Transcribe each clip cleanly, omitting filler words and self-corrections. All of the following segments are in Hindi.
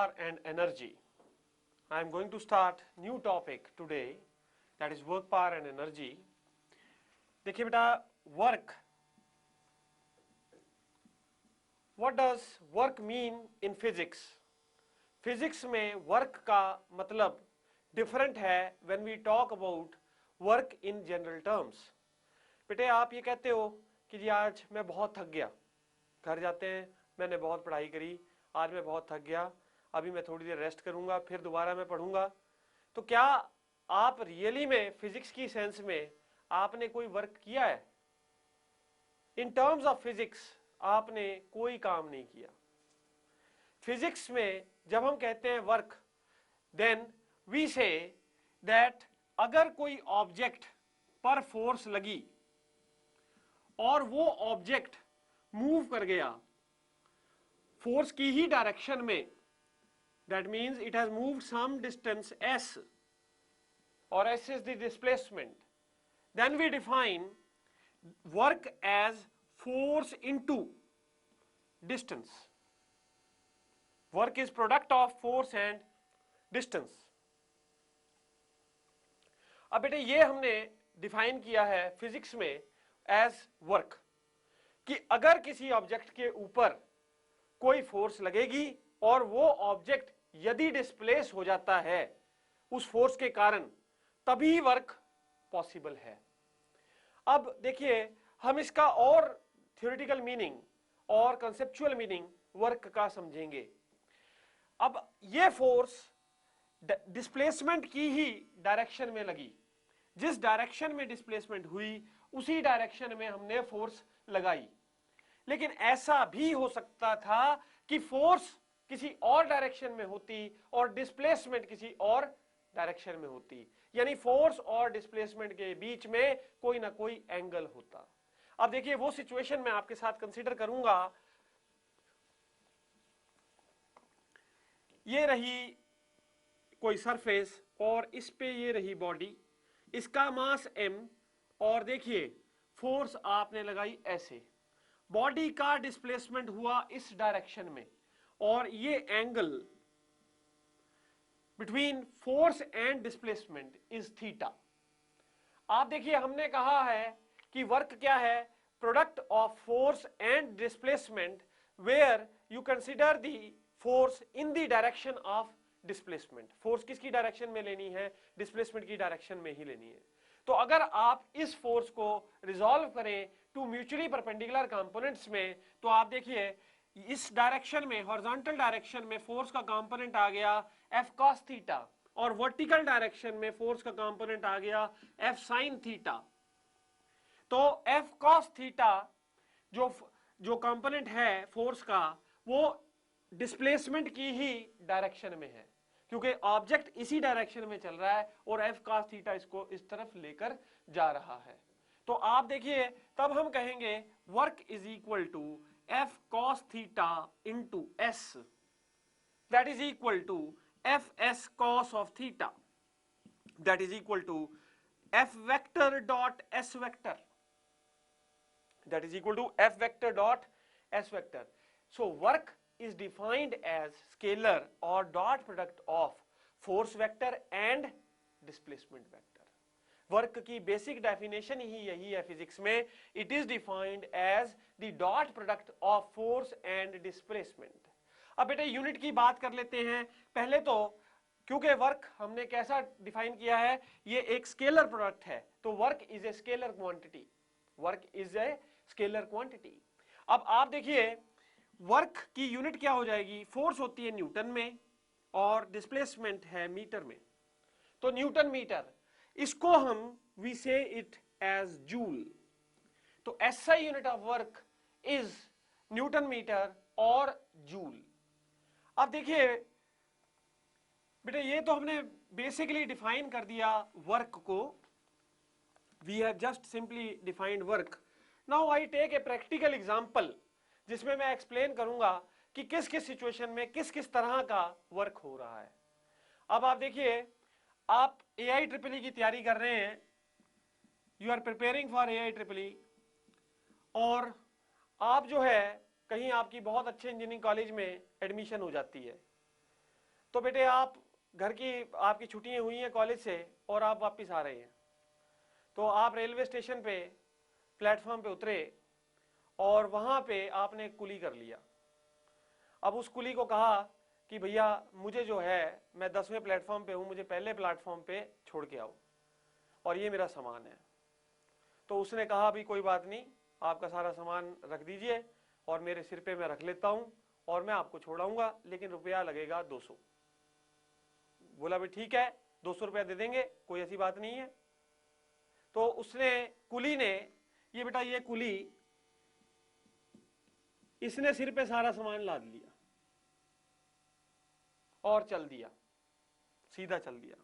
power and energy. I am going to start new topic today, that is work, power and energy. देखिए बेटा, work, what does work mean in physics? Physics में work का मतलब different है when we talk about work in general terms. बेटे आप ये कहते हो कि जी आज मैं बहुत थक गया, घर जाते हैं, मैंने बहुत पढ़ाई करी, आज मैं बहुत थक गया, अभी मैं थोड़ी देर रेस्ट करूंगा, फिर दोबारा मैं पढ़ूंगा। तो क्या आप रियली में फिजिक्स की सेंस में आपने कोई वर्क किया है? इन टर्म्स ऑफ फिजिक्स आपने कोई काम नहीं किया। फिजिक्स में जब हम कहते हैं work, then we say that अगर कोई ऑब्जेक्ट पर फोर्स लगी और वो ऑब्जेक्ट मूव कर गया फोर्स की ही डायरेक्शन में, that means it has moved some distance s, और s is the displacement, then we define work as force into distance. Work is product of force and distance. अब बेटे ये हमने डिफाइन किया है फिजिक्स में एज वर्क कि अगर किसी ऑब्जेक्ट के ऊपर कोई फोर्स लगेगी और वो ऑब्जेक्ट यदि डिस्प्लेस हो जाता है उस फोर्स के कारण, तभी वर्क पॉसिबल है। अब देखिए हम इसका और थ्योरेटिकल मीनिंग और कंसेप्चुअल मीनिंग वर्क का समझेंगे। अब ये फोर्स डिस्प्लेसमेंट की ही डायरेक्शन में लगी, जिस डायरेक्शन में डिस्प्लेसमेंट हुई उसी डायरेक्शन में हमने फोर्स लगाई। लेकिन ऐसा भी हो सकता था कि फोर्स किसी और डायरेक्शन में होती और डिस्प्लेसमेंट किसी और डायरेक्शन में होती, यानी फोर्स और डिस्प्लेसमेंट के बीच में कोई ना कोई एंगल होता। अब देखिए वो सिचुएशन मैं आपके साथ कंसीडर करूंगा। ये रही कोई सरफेस और इस पे ये रही बॉडी, इसका मास m, और देखिए फोर्स आपने लगाई ऐसे, बॉडी का डिस्प्लेसमेंट हुआ इस डायरेक्शन में, और ये angle between force and displacement is theta. आप देखिए हमने कहा है कि वर्क क्या है? Product of force and displacement where you consider the force in the direction of displacement. Force किसकी डायरेक्शन में लेनी है? डिस्प्लेसमेंट की डायरेक्शन में ही लेनी है। तो अगर आप इस फोर्स को रिजॉल्व करें टू म्यूचुअली परपेंडिकुलर कंपोनेंट्स में, तो आप देखिए इस डायरेक्शन में, हॉरिजॉन्टल डायरेक्शन में फोर्स का कंपोनेंट आ गया F cos थीटा, और वर्टिकल डायरेक्शन में फोर्स का कंपोनेंट आ गया F sin थीटा। तो F cos थीटा जो कंपोनेंट है फोर्स का, वो डिस्प्लेसमेंट की ही डायरेक्शन में है, क्योंकि ऑब्जेक्ट इसी डायरेक्शन में चल रहा है और F cos थीटा इसको इस तरफ लेकर जा रहा है। तो आप देखिए तब हम कहेंगे work is equal to F cos theta into S, that is equal to F S cos of theta, that is equal to F vector dot S vector, that is equal to F vector dot S vector. So work is defined as scalar or dot product of force vector and displacement vector. Work की बेसिक डेफिनेशन ही यही है फिजिक्स में, it is defined as the dot product of force and displacement. अब बेटे यूनिट की बात कर लेते हैं पहले। तो क्योंकि वर्क हमने कैसा डिफाइन किया है, ये एक स्केलर प्रोडक्ट है, तो work is a scalar quantity. Work is a scalar quantity. अब आप देखिए वर्क की यूनिट क्या हो जाएगी? फोर्स होती है न्यूटन में और डिस्प्लेसमेंट है मीटर में। तो न्यूटन मीटर, इसको हम we say it as joule. तो SI unit of work is newton metre और जूल। अब देखिए बेटे ये तो हमने बेसिकली डिफाइन कर दिया वर्क को, we have just simply defined work. Now I take a practical example जिसमें मैं एक्सप्लेन करूंगा कि किस किस सिचुएशन में किस किस तरह का वर्क हो रहा है। अब आप देखिए आप AIEEE की तैयारी कर रहे हैं, you are preparing for AIEEE, और आप जो है कहीं आपकी बहुत अच्छे इंजीनियरिंग कॉलेज में एडमिशन हो जाती है, तो बेटे आप घर की आपकी छुट्टियां हुई हैं कॉलेज से और आप वापस आ रहे हैं, तो आप रेलवे स्टेशन पे प्लेटफॉर्म पे उतरे और वहां पे आपने कुली कर लिया। अब उस कुली को कहा कि भैया मुझे जो है, मैं 10वें प्लेटफॉर्म पे हूं, मुझे पहले प्लेटफॉर्म पे छोड़ के आओ और ये मेरा सामान है। तो उसने कहा भी कोई बात नहीं, आपका सारा सामान रख दीजिए और मेरे सिर पे मैं रख लेता हूं और मैं आपको छोड़ाऊंगा, लेकिन रुपया लगेगा 200। बोला भी ठीक है 200 रुपया दे देंगे, कोई ऐसी बात नहीं है। तो उसने कुली ने, ये बेटा ये कुली, इसने सिर पे सारा सामान लाद लिया और चल दिया, सीधा चल दिया।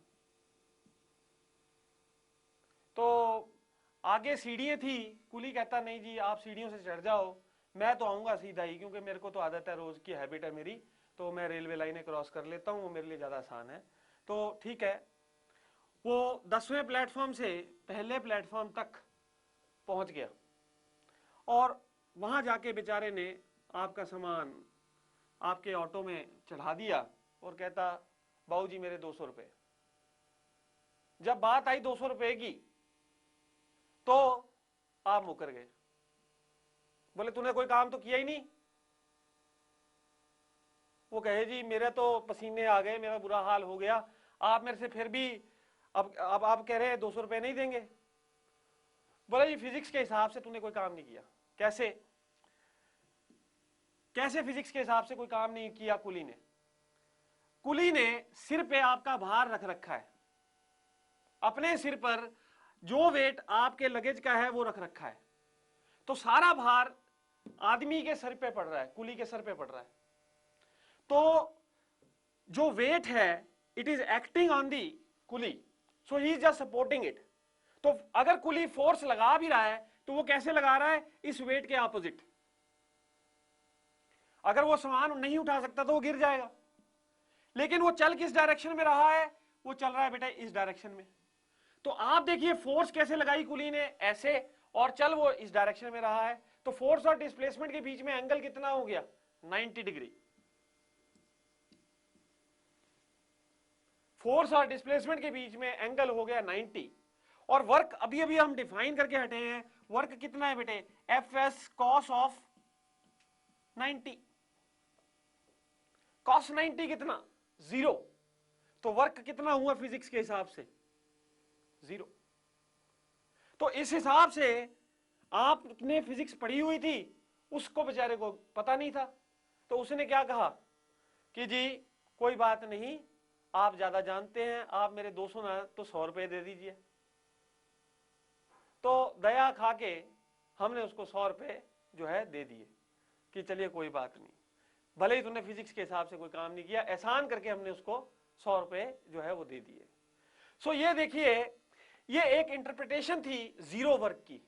तो आगे सीढ़ियां थी, कुली कहता नहीं जी आप सीढ़ियों से चढ़ जाओ, मैं तो आऊंगा सीधा ही, क्योंकि मेरे को तो आदत है, रोज की हैबिट है मेरी, तो मैं रेलवे लाइनें क्रॉस कर लेता हूं, वो मेरे लिए ज्यादा आसान है। तो ठीक है, वो 10वें प्लेटफॉर्म से पहले प्लेटफॉर्म तक पहुंच गया और वहां जाके बेचारे ने आपका सामान आपके ऑटो में चढ़ा दिया और कहता बाबू जी मेरे 200 रुपए। जब बात आई 200 रुपए की तो आप मुकर गए, बोले तूने कोई काम तो किया ही नहीं। वो कहे जी मेरे तो पसीने आ गए, मेरा बुरा हाल हो गया, आप मेरे से फिर भी अब आप कह रहे हैं 200 रुपए नहीं देंगे। बोला जी फिजिक्स के हिसाब से तूने कोई काम नहीं किया। कैसे कैसे फिजिक्स के हिसाब से कोई काम नहीं किया? कुली ने सिर पे आपका भार रख रखा है, अपने सिर पर जो वेट आपके लगेज का है वो रख रखा है, तो सारा भार आदमी के सर पे पड़ रहा है, कुली के सर पे पड़ रहा है। तो जो वेट है it is acting on the coolie, so he is just supporting it. तो अगर कुली फोर्स लगा भी रहा है तो वो कैसे लगा रहा है? इस वेट के ऑपोजिट। अगर वो सामान नहीं उठा सकता तो वो गिर जाएगा, लेकिन वो चल किस डायरेक्शन में रहा है? वो चल रहा है बेटा इस डायरेक्शन में। तो आप देखिए फोर्स कैसे लगाई कुली ने, ऐसे, और चल वो इस डायरेक्शन में रहा है। तो फोर्स और डिस्प्लेसमेंट के बीच में एंगल कितना हो गया? 90 डिग्री। फोर्स और डिस्प्लेसमेंट के बीच में एंगल हो गया 90। और वर्क अभी अभी हम डिफाइन करके हटे हैं, वर्क कितना है बेटे? F S cos of 90। Cos 90 कितना? 0। तो वर्क कितना हुआ फिजिक्स के हिसाब से? 0। तो इस हिसाब से आपने फिजिक्स पढ़ी हुई थी, उसको बेचारे को पता नहीं था, तो उसने क्या कहा कि जी कोई बात नहीं, आप ज्यादा जानते हैं, आप मेरे 200 ना तो 100 रुपए दे दीजिए। तो दया खा के हमने उसको 100 रुपए जो है दे दिए कि चलिए कोई बात नहीं, भले ही तूने फिजिक्स के हिसाब से कोई काम नहीं किया, एहसान करके हमने उसको 100 रुपए जो है वो दे दिए। सो ये देखिए, ये एक इंटरप्रिटेशन थी जीरो वर्क की,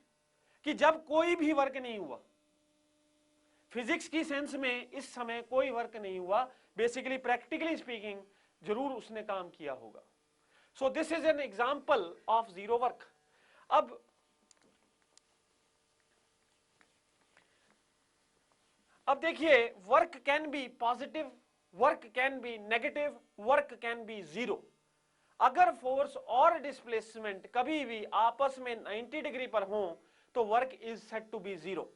कि जब कोई भी वर्क नहीं हुआ, फिजिक्स की सेंस में इस समय कोई वर्क नहीं हुआ, बेसिकली प्रैक्टिकली स्पीकिंग जरूर उसने काम किया होगा। So this is an example of zero work. अब देखिए, work can be positive, work can be negative, work can be zero. अगर फोर्स और डिस्प्लेसमेंट कभी भी आपस में 90 डिग्री पर हो तो work is said to be zero.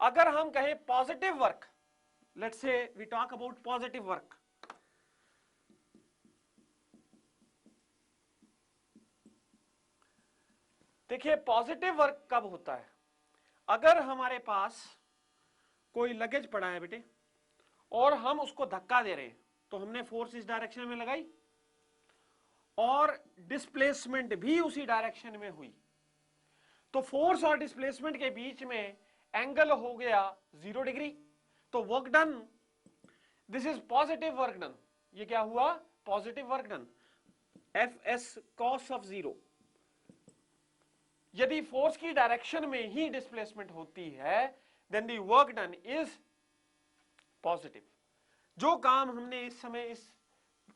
अगर हम कहें positive work, let's say we talk about positive work, देखिए पॉजिटिव वर्क कब होता है? अगर हमारे पास कोई लगेज पड़ा है बेटे और हम उसको धक्का दे रहे हैं, तो हमने फोर्स इस डायरेक्शन में लगाई और डिस्प्लेसमेंट भी उसी डायरेक्शन में हुई, तो फोर्स और डिस्प्लेसमेंट के बीच में एंगल हो गया 0 डिग्री। तो work done, this is positive work done. ये क्या हुआ? Positive work done, F S cos of 0। यदि फोर्स की डायरेक्शन में ही डिस्प्लेसमेंट होती है then the work done is positive. जो काम हमने इस समय इस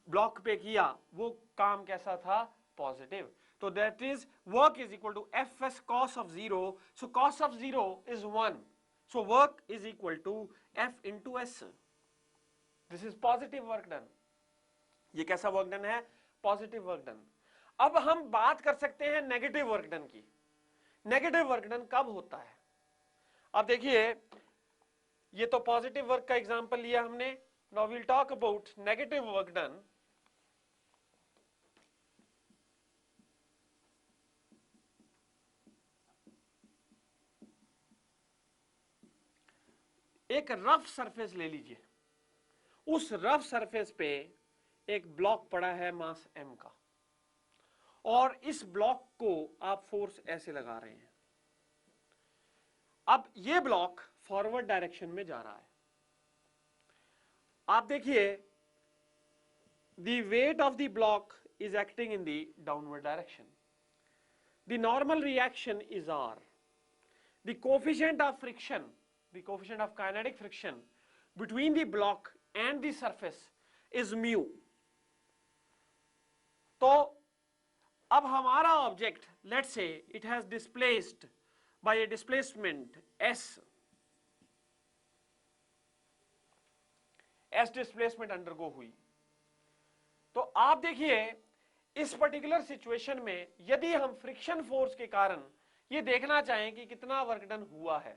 ब्लॉक पे किया वो काम कैसा था? पॉजिटिव। तो that is work is equal to F S cos of 0। So cos of 0 is 1, so work is equal to F into S. This is positive work done. ये कैसा वर्क डन है? Positive work done. अब हम बात कर सकते हैं नेगेटिव वर्क डन की। नेगेटिव वर्क डन कब होता है? अब देखिए, ये तो पॉजिटिव वर्क का एग्जांपल लिया हमने। Now we'll talk about negative work done. एक रफ सरफेस ले लीजिए, उस रफ सरफेस पे एक ब्लॉक पड़ा है मास m का, और इस ब्लॉक को आप फोर्स ऐसे लगा रहे हैं। अब ये ब्लॉक फॉरवर्ड डायरेक्शन में जा रहा है। आप देखिए, the wait of the block is acting in the downward direction. The normal reaction is R. The coefficient of friction, the coefficient of kinetic friction between the block and the surface is mu. तो अब हमारा object, let's say it has displaced by a displacement S. S displacement undergo हुई। तो आप देखिए, इस पर्टिकुलर सिचुएशन में यदि हम फ्रिक्शन फोर्स के कारण ये देखना चाहें कि कितना वर्क डन हुआ है,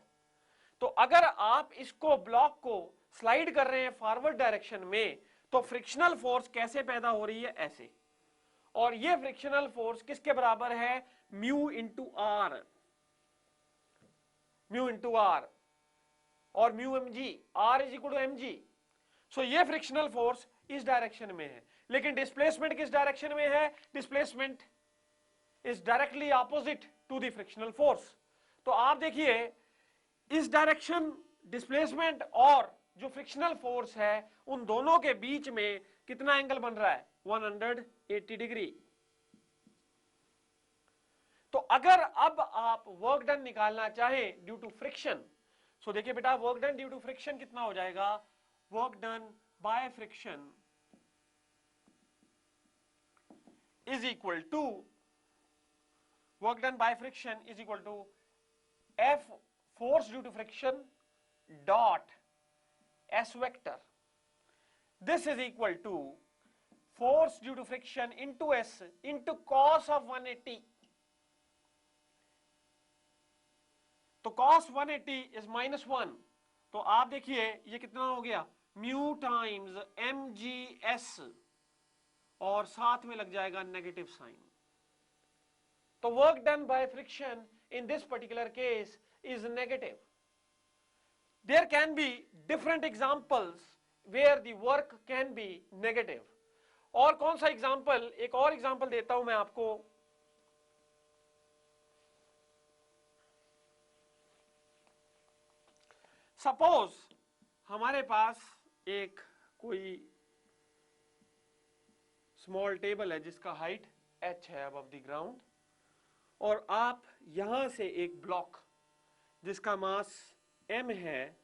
तो अगर आप इसको ब्लॉक को स्लाइड कर रहे हैं फॉरवर्ड डायरेक्शन में, तो फ्रिक्शनल फोर्स कैसे पैदा हो रही है? ऐसे। और ये फ्रिक्शनल फोर्स किसके बराबर है? Mu into r. Mu into r और mu m g, r is equal to M g. So ये फ्रिक्शनल फोर्स इस डायरेक्शन में है, लेकिन डिस्प्लेसमेंट किस डायरेक्शन में है? Displacement is directly opposite to the frictional force. तो आप देखिए, इस डायरेक्शन डिस्प्लेसमेंट और जो फ्रिक्शनल फोर्स है, उन दोनों के बीच में कितना एंगल बन रहा है? 180 डिग्री। तो अगर अब आप वर्क डन निकालना चाहें ड्यू टू फ्रिक्शन, सो देखिए बेटा, work done due to friction कितना हो जाएगा? Work done by friction is equal to, work done by friction is equal to F force due to friction dot S vector. This is equal to force due to friction into S into cos of 180. तो cos 180 is -1। तो आप देखिए ये कितना हो गया? म्यू टाइम्स mgs, और साथ में लग जाएगा नेगेटिव साइन। तो work done by friction in this particular case is negative. There can be different examples where the work can be negative. और कौन सा एग्जाम्पल? एक और एग्जाम्पल देता हूं मैं आपको। सपोज हमारे पास एक कोई स्मॉल टेबल है जिसका हाइट h है अबव द ग्राउंड, और आप यहां से एक ब्लॉक जिसका मास m है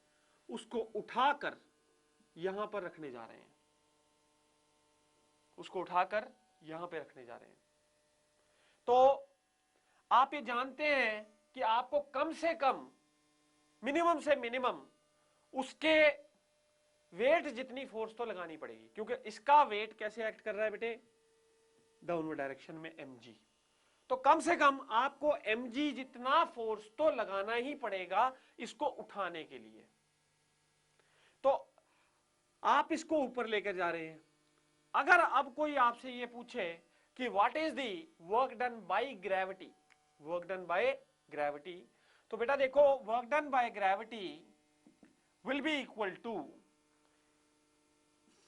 उसको उठाकर यहां पर रखने जा रहे हैं, उसको उठाकर यहां पे रखने जा रहे हैं। तो आप ये जानते हैं कि आपको कम से कम, मिनिमम से मिनिमम उसके वेट जितनी फोर्स तो लगानी पड़ेगी, क्योंकि इसका वेट कैसे एक्ट कर रहा है बेटे? डाउनवर्ड डायरेक्शन में mg। तो कम से कम आपको mg जितना फोर्स तो लगाना ही पड़ेगा इसको उठाने के लिए। तो आप इसको ऊपर लेकर जा रहे हैं। अगर अब कोई आपसे ये पूछे कि what is the work done by gravity, work done by gravity, तो बेटा देखो, work done by gravity will be equal to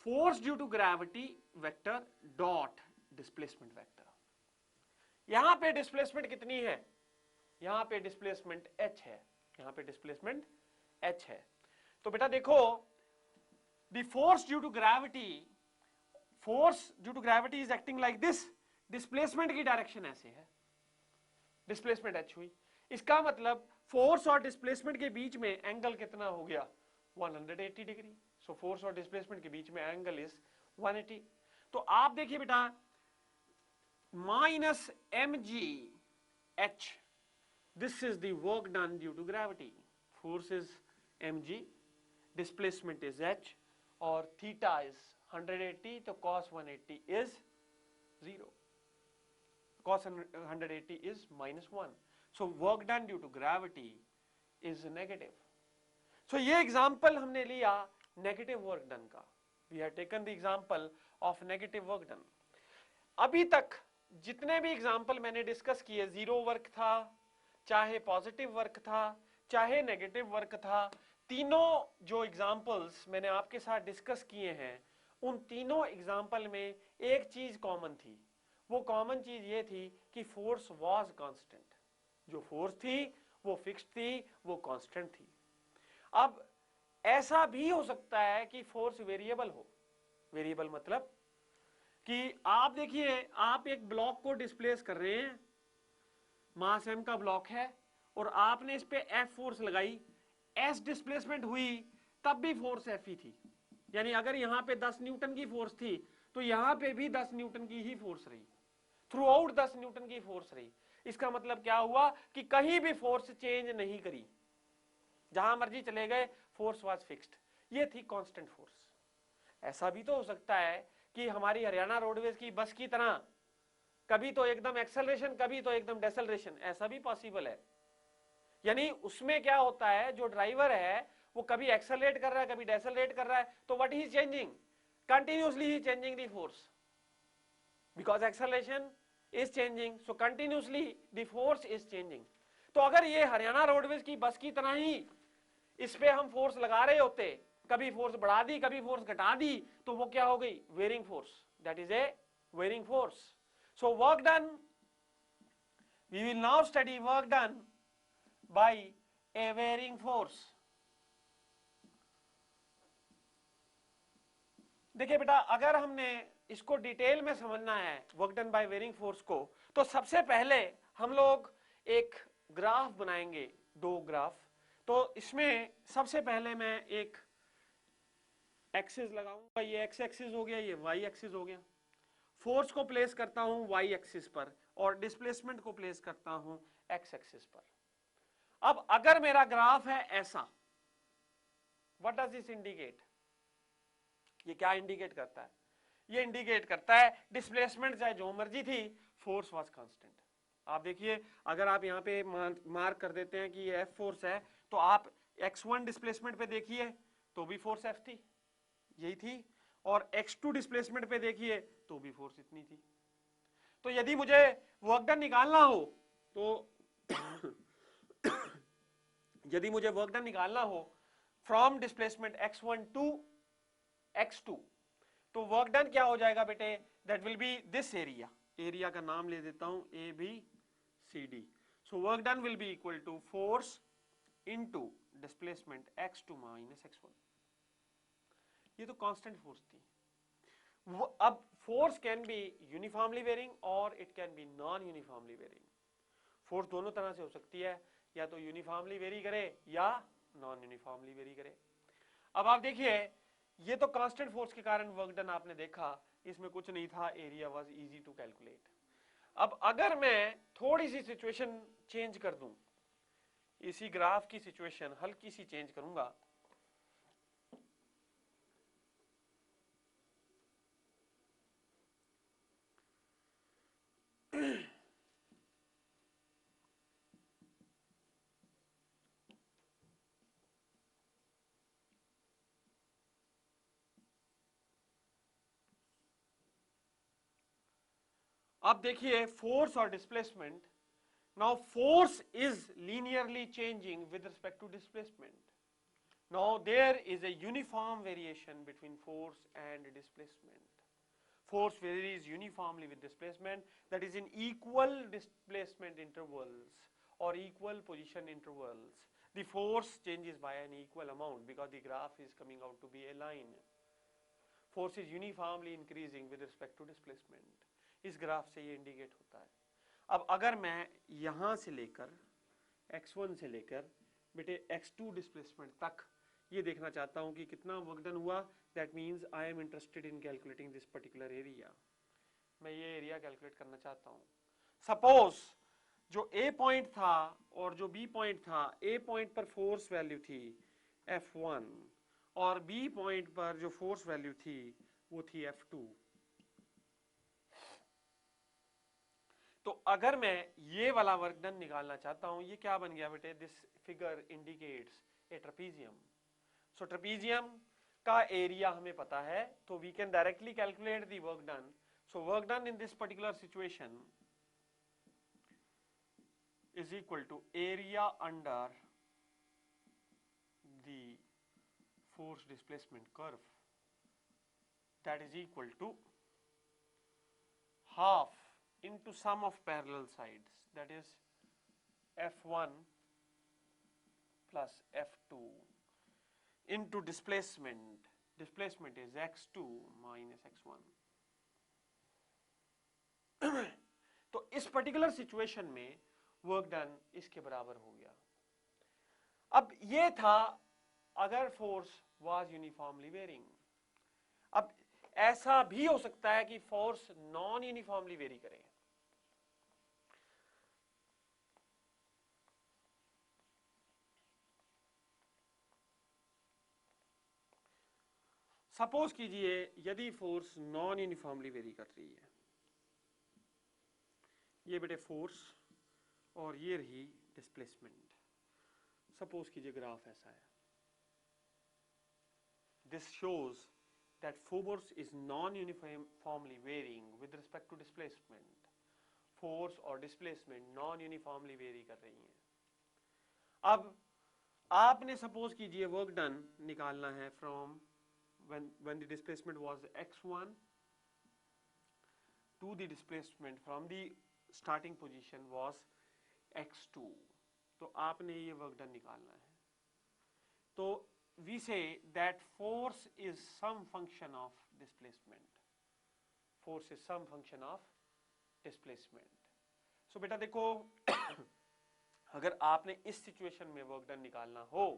force due to gravity vector dot displacement vector. यहां पे डिस्प्लेसमेंट कितनी है? यहां पे डिस्प्लेसमेंट h है, यहां पे डिस्प्लेसमेंट h है। तो बेटा देखो, the force due to gravity, force due to gravity is acting like this. Displacement की डायरेक्शन ऐसे है, डिस्प्लेसमेंट h हुई। इसका मतलब फोर्स और डिस्प्लेसमेंट के बीच में एंगल कितना हो गया? 180 डिग्री। सो फोर्स और डिस्प्लेसमेंट के बीच में एंगल इज 180। तो आप देखिए बेटा, minus mg h, this is the work done due to gravity. Force is mg, displacement is h, और theta is 180, तो cos 180 is 0. Cos 180 is -1. So work done due to gravity is negative. So ये एग्जाम्पल हमने लिया नेगेटिव वर्क डन का. We have taken the example of negative work done. अभी तक जितने भी एग्जाम्पल मैंने डिस्कस किए, जीरो वर्क था, चाहे पॉजिटिव वर्क था, चाहे नेगेटिव वर्क था, तीनों जो एग्जाम्पल्स मैंने आपके साथ डिस्कस किए हैं, उन तीनों एग्जाम्पल में एक चीज कॉमन थी. वो कॉमन चीज ये थी कि फोर्स वाज कांस्टेंट. जो फोर्स थी वो फिक्स्ड थी, वो कांस्टेंट थी. अब ऐसा भी हो सकता है कि फोर्स वेरिएबल हो. वेरिएबल मतलब कि आप देखिए, आप एक ब्लॉक को डिस्प्लेस कर रहे हैं, मास m का ब्लॉक है, और आपने इस पे F फोर्स लगाई, S डिस्प्लेसमेंट हुई, तब भी फोर्स F ही थी. यानी अगर यहां पे 10 न्यूटन की फोर्स थी तो यहां पे भी 10 न्यूटन की ही फोर्स रही, थ्रू आउट 10 न्यूटन की फोर्स रही. इसका मतलब क्या हुआ कि कहीं भी फोर्स चेंज नहीं करी, जहां मर्जी चले गए, फोर्स वाज फिक्स्ड. ये थी कांस्टेंट फोर्स. ऐसा भी तो हो सकता है कि हमारी हरियाणा रोडवेज की बस की तरह कभी तो एकदम एक्सेलरेशन, कभी तो एकदम डेसेलरेशन, ऐसा भी पॉसिबल है. यानी उसमें क्या होता है, जो ड्राइवर है वो कभी एक्सेलरेट कर रहा है, कभी डेसेलरेट कर रहा है, तो what he changing, continuously he changing the force, because acceleration is changing, so continuously the force is changing. तो अगर ये हरियाणा रोडवेज की बस की तरह ही इस पे हम फोर्स लगा रहे होते, कभी फोर्स बढ़ा दी, कभी फोर्स घटा दी, तो वो क्या हो गई, varying force. That is a varying force. So work done, we will now study work done by a varying force. देखिए बेटा, अगर हमने इसको डिटेल में समझना है work done by varying force को, तो सबसे पहले हम लोग एक ग्राफ बनाएंगे, दो ग्राफ. तो इसमें सबसे पहले मैं एक एक्सिस लगाऊंगा, ये एक्स एक्सिस हो गया, ये वाई एक्सिस हो गया. फोर्स को प्लेस करता हूं वाई एक्सिस पर और डिस्प्लेसमेंट को प्लेस करता हूं एक्स एक्सिस पर. अब अगर मेरा ग्राफ है ऐसा, व्हाट डज दिस इंडिकेट, ये क्या इंडिकेट करता है, ये इंडिकेट करता है डिस्प्लेसमेंट चाहे जो मर्जी थी, फोर्स वाज कांस्टेंट. आप देखिए, अगर आप यहाँ पे मार्क कर देते हैं कि ये एफ फोर्स है, तो आप x1 डिस्प्लेसमेंट पे देखिए तो भी फोर्स एफ थी, यही थी, और x2 डिस्प्लेसमेंट पे देखिए तो भी फोर्स इतनी थी. तो यदि मुझे वर्क डन निकालना हो तो यदि मुझे वर्क डन निकालना हो from displacement x1 to x2, तो वर्क डन क्या हो जाएगा बेटे, that will be this area. Area का नाम ले देता हूं A B C D. So work done will be equal to force into displacement x2 minus x1. ये तो कांस्टेंट फोर्स थी. अब force can be uniformly varying और it can be non uniformly varying. Force दोनों तरह से हो सकती है, या तो यूनिफॉर्मली वेरी करे या नॉन यूनिफॉर्मली वेरी करे. अब आप देखिए, ये तो कांस्टेंट फोर्स के कारण वर्क डन आपने देखा, इसमें कुछ नहीं था, area was easy to calculate. अब अगर मैं थोड़ी सी सिचुएशन चेंज कर दूं, इसी ग्राफ की सिचुएशन हल्की सी चेंज करूंगा, अब देखिए फोर्स और displacement. Now force is linearly changing with respect to displacement. Now there is a uniform variation between force and displacement. Force varies uniformly with displacement, that is in equal displacement intervals or equal position intervals. The force changes by an equal amount because the graph is coming out to be a line. Force is uniformly increasing with respect to displacement. इस ग्राफ से ये इंडिकेट होता है. अब अगर मैं यहां से लेकर x1 से लेकर बेटे x2 डिस्प्लेसमेंट तक ये देखना चाहता हूं कि कितना वर्क डन हुआ, that means I am interested in calculating this particular area. मैं ये एरिया कैलकुलेट करना चाहता हूं. सपोज जो ए पॉइंट था और जो बी पॉइंट था, ए पॉइंट पर फोर्स वैल्यू थी F1 और बी पॉइंट पर जो फोर्स वैल्यू थी वो थी F2। तो अगर मैं ये वाला वर्क डन निकालना चाहता हूं, ये क्या बन गया बेटे, this figure indicates a trapezium. So trapezium का एरिया हमें पता है, तो we can directly calculate the work done. So work done in this particular situation is equal to area under the force displacement curve, that is equal to half into sum of parallel sides, that is F1 plus F2 into displacement, displacement is x2 minus x1। तो इस पर्टिकुलर सिचुएशन में वर्क डन इसके बराबर हो गया। अब ये था अगर फोर्स वाज यूनिफॉर्मली वेरिंग। अब ऐसा भी हो सकता है कि फोर्स नॉन यूनिफॉर्मली वेरी करे। सपोज कीजिए यदि फोर्स नॉन यूनिफॉर्मली वेरी कर रही है, ये बेटे फोर्स और ये रही डिस्प्लेसमेंट। सपोज कीजिए ग्राफ ऐसा है, this shows that force is non uniformly varying with respect to displacement. Force और डिस्प्लेसमेंट नॉन यूनिफॉर्मली वेरी कर रही हैं। अब आपने सपोज कीजिए वर्क डन निकालना है from when the displacement was x1 to the displacement from the starting position was x2। तो आपने ये वर्क डन निकालना है। तो we say that force is some function of displacement, force is some function of displacement। so बेटा देखो अगर आपने इस सिचुएशन में वर्क डन निकालना हो,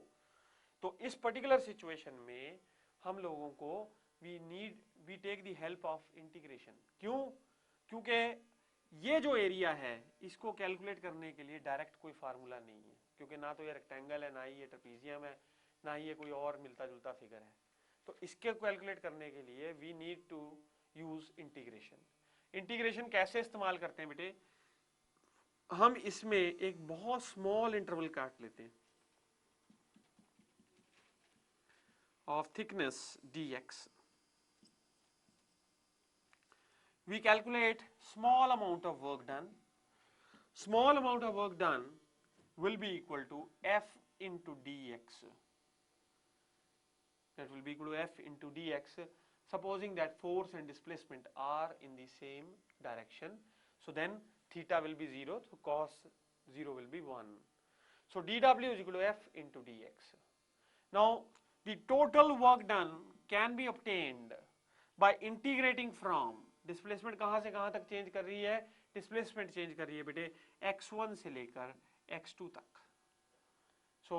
तो इस पर्टिकुलर सिचुएशन में हम लोगों को we take the help of integration. क्यों? क्योंकि ये जो एरिया है इसको कैलकुलेट करने के लिए डायरेक्ट कोई फार्मूला नहीं है, क्योंकि ना तो ये रेक्टेंगल है, ना ही ये ट्रेपीजियम है, ना ही ये कोई और मिलता जुलता फिगर है। तो इसके कैलकुलेट करने के लिए we need to use integration. Integration कैसे इस्तेमाल करते हैं बेटे, हम इसमें एक बहुत स्मॉल इंटरवल काट लेते हैं of thickness dx। we calculate small amount of work done. Small amount of work done will be equal to f into dx, that will be equal to f into dx, supposing that force and displacement are in the same direction. So then theta will be 0, so cos 0 will be 1. So dw is equal to f into dx. Now the total work done can be obtained by integrating from, displacement कहां से कहां तक चेंज कर रही है, डिस्प्लेसमेंट चेंज कर रही है बेटे x1 से लेकर x2 तक। So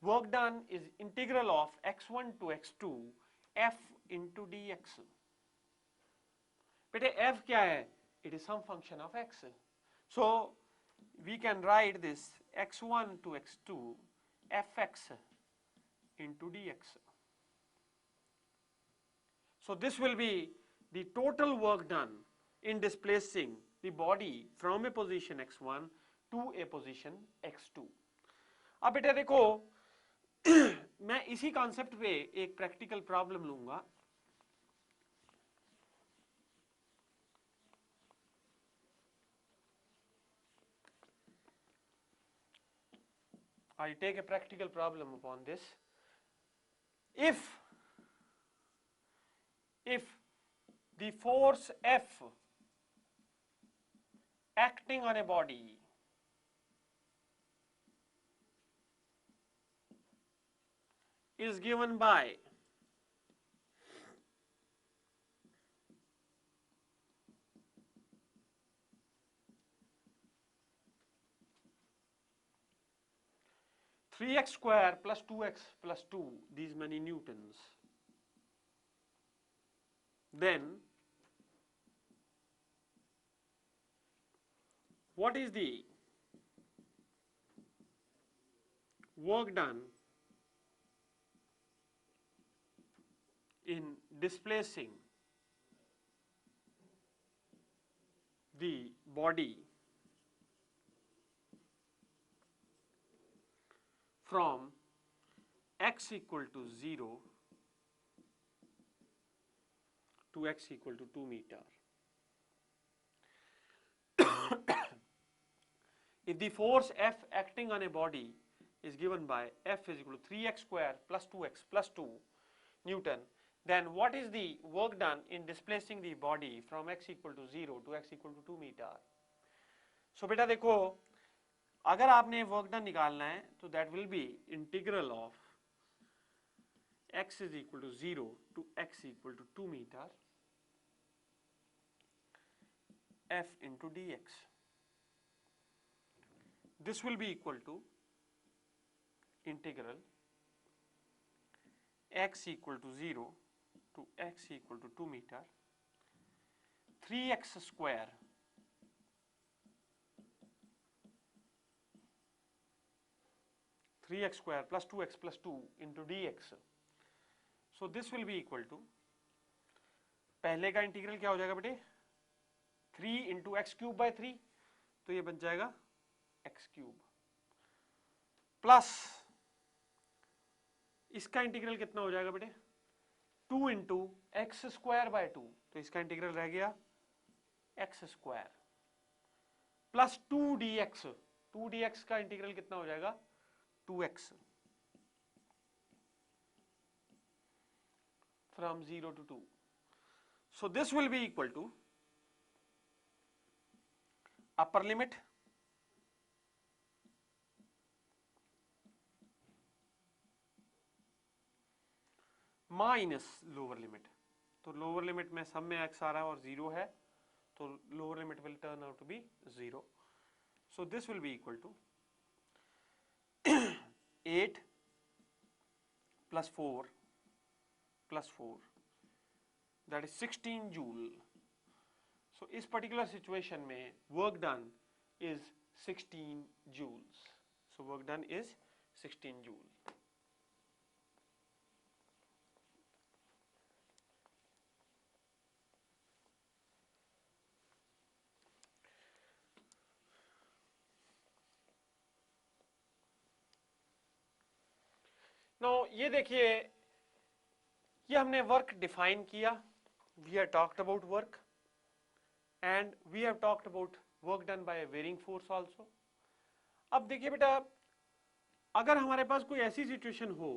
work done is integral of x1 to x2 f into dx। बेटे f क्या है, it is some function of x। So we can write this x1 to x2 fx into dx। So this will be the total work done in displacing the body from a position x1 to a position x2। अब बेटा देखो मैं इसी कॉन्सेप्ट पे एक प्रैक्टिकल प्रॉब्लम लूंगा। I take a practical problem upon this. If the force F acting on a body is given by three x square plus 2x plus 2, these many newtons, then what is the work done in displacing the body from x equal to 0 to x equal to 2 meter. If the force F acting on a body is given by F is equal to 3x square plus 2x plus 2 Newton, then what is the work done in displacing the body from x equal to 0 to x equal to 2 meter? So बेटा देखो, अगर आपने वर्क डन निकालना है तो that will B integral of x is equal to 0 to x equal to 2 meter F into dx. This will be equal to integral x equal to 0 to x equal to 2 meter 3x square plus 2x plus 2 into dx. So this will be equal to, पहले का इंटीग्रल क्या हो जाएगा बेटे, 3 into x cube by 3, तो ये बन जाएगा x cube प्लस इसका इंटीग्रल कितना हो जाएगा बेटे, 2 into x स्क्वायर बाय 2, तो इसका इंटीग्रल रह गया x स्क्वायर प्लस 2 dx का इंटीग्रल कितना हो जाएगा 2x from 0 to 2. So this will be equal to upper limit minus lower limit. तो लोअर लिमिट में सब में x आ रहा है और 0 है, तो lower limit will turn out to be 0. So this will be equal to 8 plus 4 plus 4, that is 16 joule. So इस particular situation में work done is 16 joules. So work done is 16 joule. Now ये देखिए, ये हमने वर्क डिफाइन किया, we have talked about work and we have talked about work done by varying force also. अब देखिए बेटा, अगर हमारे पास कोई ऐसी सिचुएशन हो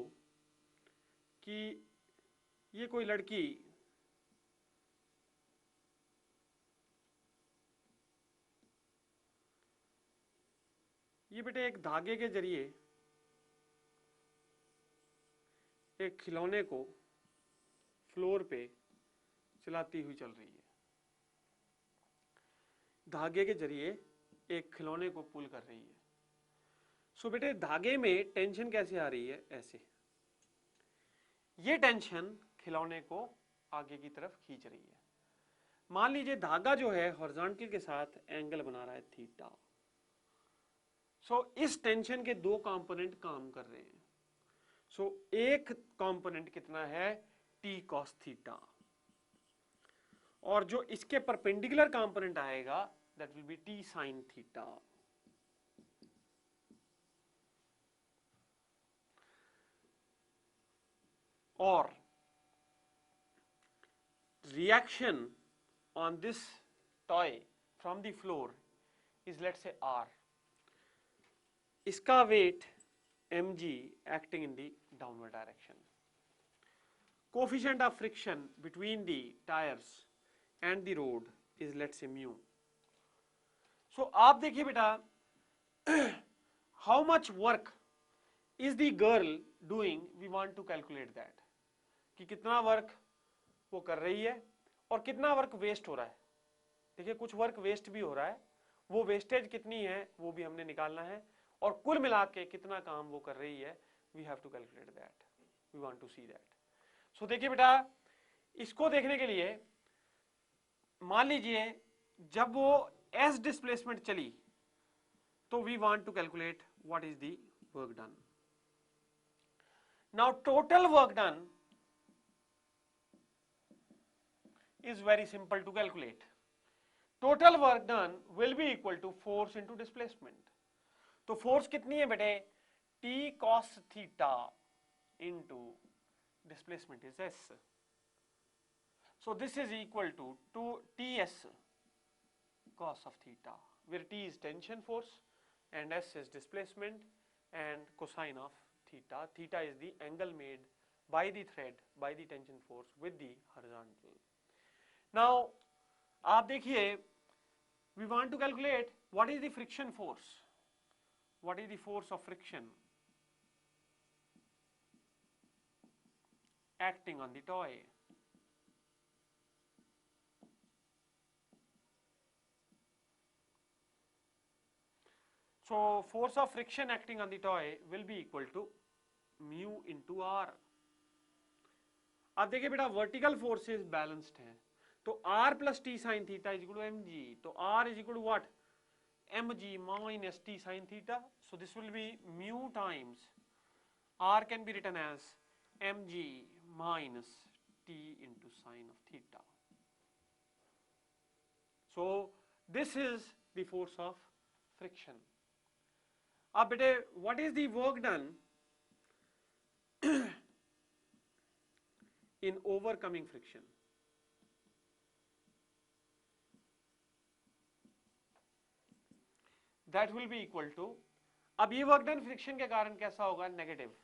कि ये कोई लड़की ये बेटे एक धागे के जरिए एक खिलौने को फ्लोर पे चलाती हुई चल रही है, धागे के जरिए एक खिलौने को पुल कर रही है. सो बेटे धागे में टेंशन कैसे आ रही है, ऐसे ये टेंशन खिलौने को आगे की तरफ खींच रही है. मान लीजिए धागा जो है हॉरिजॉन्टल के साथ एंगल बना रहा है थीटा. सो इस टेंशन के दो कंपोनेंट काम कर रहे हैं. सो एक कंपोनेंट कितना है, t cos थीटा, और जो इसके परपेंडिकुलर कंपोनेंट आएगा that will B t sin theta. और reaction on this toy from the floor is let's say r. इसका weight mg acting in the downward direction. Coefficient of friction between the tires and the road is let's say mu. So आप देखिए बेटा, how much work is the girl doing, we want to calculate that, कि कितना वर्क वो कर रही है और कितना वर्क वेस्ट हो रहा है. देखिए कुछ वर्क वेस्ट भी हो रहा है, वो वेस्टेज कितनी है वो भी हमने निकालना है, और कुल मिला के कितना काम वो कर रही है, we have to calculate that, we want to see that. So देखिए बेटा, इसको देखने के लिए मान लीजिए जब वो एस डिस्प्लेसमेंट चली तो we want to calculate what is the work done. Now total work done is very simple to calculate. Total work done will be equal to force into displacement. तो फोर्स कितनी है बेटे, T cos theta into displacement is S. So this is equal to T S cos of theta, where t is tension force and s is displacement, and cosine of theta. Theta is the angle made by the thread by the tension force with the horizontal. Now आप देखिए, we want to calculate what is the friction force. What is the force of friction acting on the toy? So force of friction acting on the toy will be equal to mu into r. अब देखिए बेटा, वर्टिकल फोर्सेस बैलेंस्ड हैं, तो r plus T sine theta is equal to M G. तो r is equal to what, M G minus T sine theta. So this will be mu times r can be written as M G minus T into sine of theta. So this is the force of friction. अब बेटे, what is the work done in overcoming friction? That will be equal to, अब ये वर्क डन फ्रिक्शन के कारण कैसा होगा, नेगेटिव,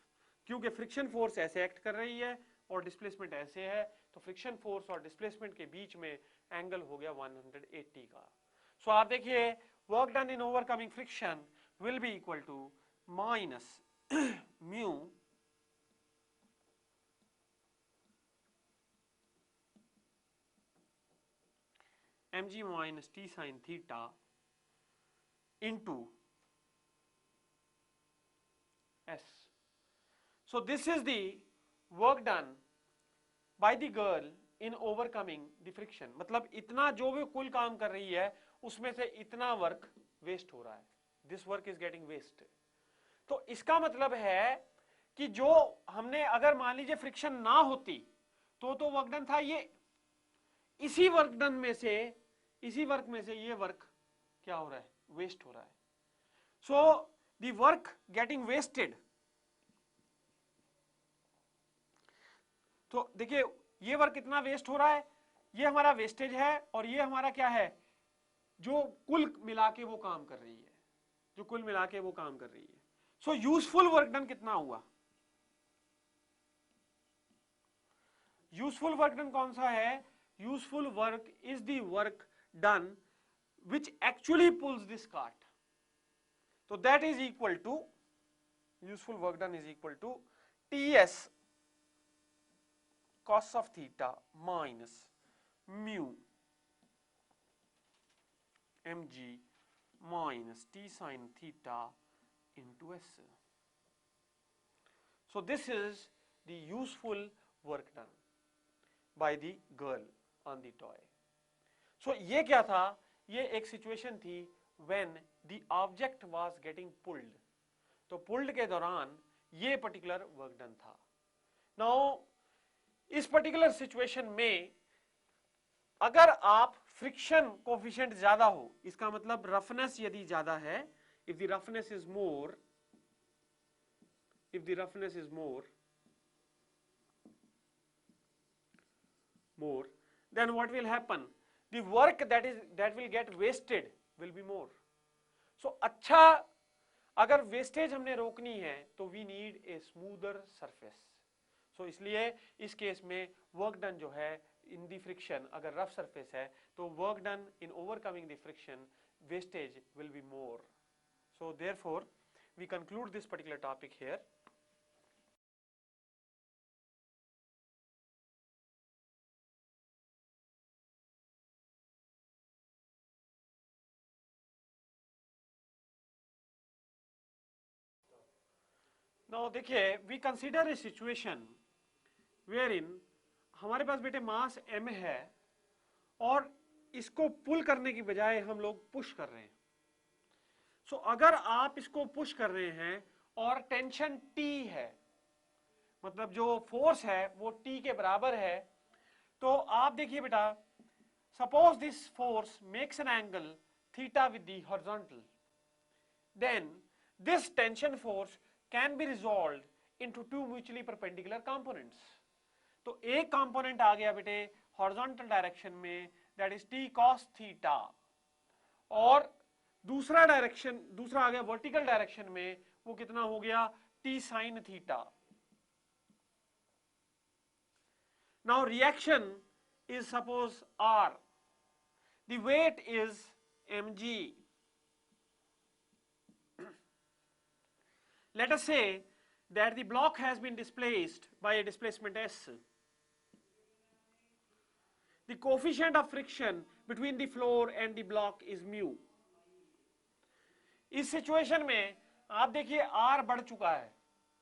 क्योंकि फ्रिक्शन फोर्स ऐसे एक्ट कर रही है और डिस्प्लेसमेंट ऐसे है, तो फ्रिक्शन फोर्स और डिस्प्लेसमेंट के बीच में एंगल हो गया 180 का। सो आप देखिए, work done in overcoming friction will be equal to minus mu mg minus t sin theta into s. So this is the work done by the girl in overcoming the friction. मतलब इतना जो भी कुल काम कर रही है उसमें से इतना वर्क वेस्ट हो रहा है, this work is getting waste. तो इसका मतलब है कि जो हमने, अगर मान लीजिए फ्रिक्शन ना होती तो वर्क डन था, ये इसी वर्क डन में से, इसी वर्क में से ये वर्क क्या हो रहा है, वेस्ट हो रहा है। So the work getting wasted, तो देखिए ये वर्क कितना वेस्ट हो रहा है, ये हमारा वेस्टेज है, और ये हमारा क्या है, जो कुल मिला के वो काम कर रही है, जो कुल मिला के वो काम कर रही है। सो यूजफुल वर्क डन कितना हुआ, यूजफुल वर्क डन कौन सा है, useful work is the work done which actually pulls this cart. So that is equal to, useful work done is equal to Ts cos of theta minus mu mg minus t sin theta into s. So this is the useful work done by the girl on the toy. So ये क्या था, ये एक सिचुएशन थी when the object was getting pulled, तो पुल्ड के दौरान ये पर्टिकुलर वर्क डन था। नाउ इस पर्टिकुलर सिचुएशन में अगर आप फ्रिक्शन कोफिशिएंट ज्यादा हो, इसका मतलब रफनेस यदि ज्यादा है, if the roughness is more, if the roughness is more, then what will happen, the work that will get wasted will be more. So अच्छा, अगर वेस्टेज हमने रोकनी है तो we need a smoother surface. So इसलिए इस केस में वर्क डन जो है इन द फ्रिक्शन, अगर रफ सरफेस है तो work done in overcoming the friction wastage will be more. So therefore we conclude this particular topic here. Now देखिए, we consider a situation wherein हमारे पास बेटे मास m है और इसको पुल करने की बजाय हम लोग पुश कर रहे हैं। सो अगर आप इसको पुश कर रहे हैं और टेंशन T है, मतलब जो फोर्स है वो T के बराबर है, तो आप देखिए बेटा, suppose this force makes an angle theta with the horizontal, then this tension force can be resolved into two mutually perpendicular components. तो एक कंपोनेंट आ गया बेटे हॉरिजॉन्टल डायरेक्शन में, that is T cos theta, और दूसरा आ गया वर्टिकल डायरेक्शन में, वो कितना हो गया T sine theta. Now reaction is suppose R, the weight is mg. Let us say that the block has been displaced by a displacement S. The coefficient of friction between the floor and the block is mu. इस सिचुएशन में आप देखिए R बढ़ चुका है,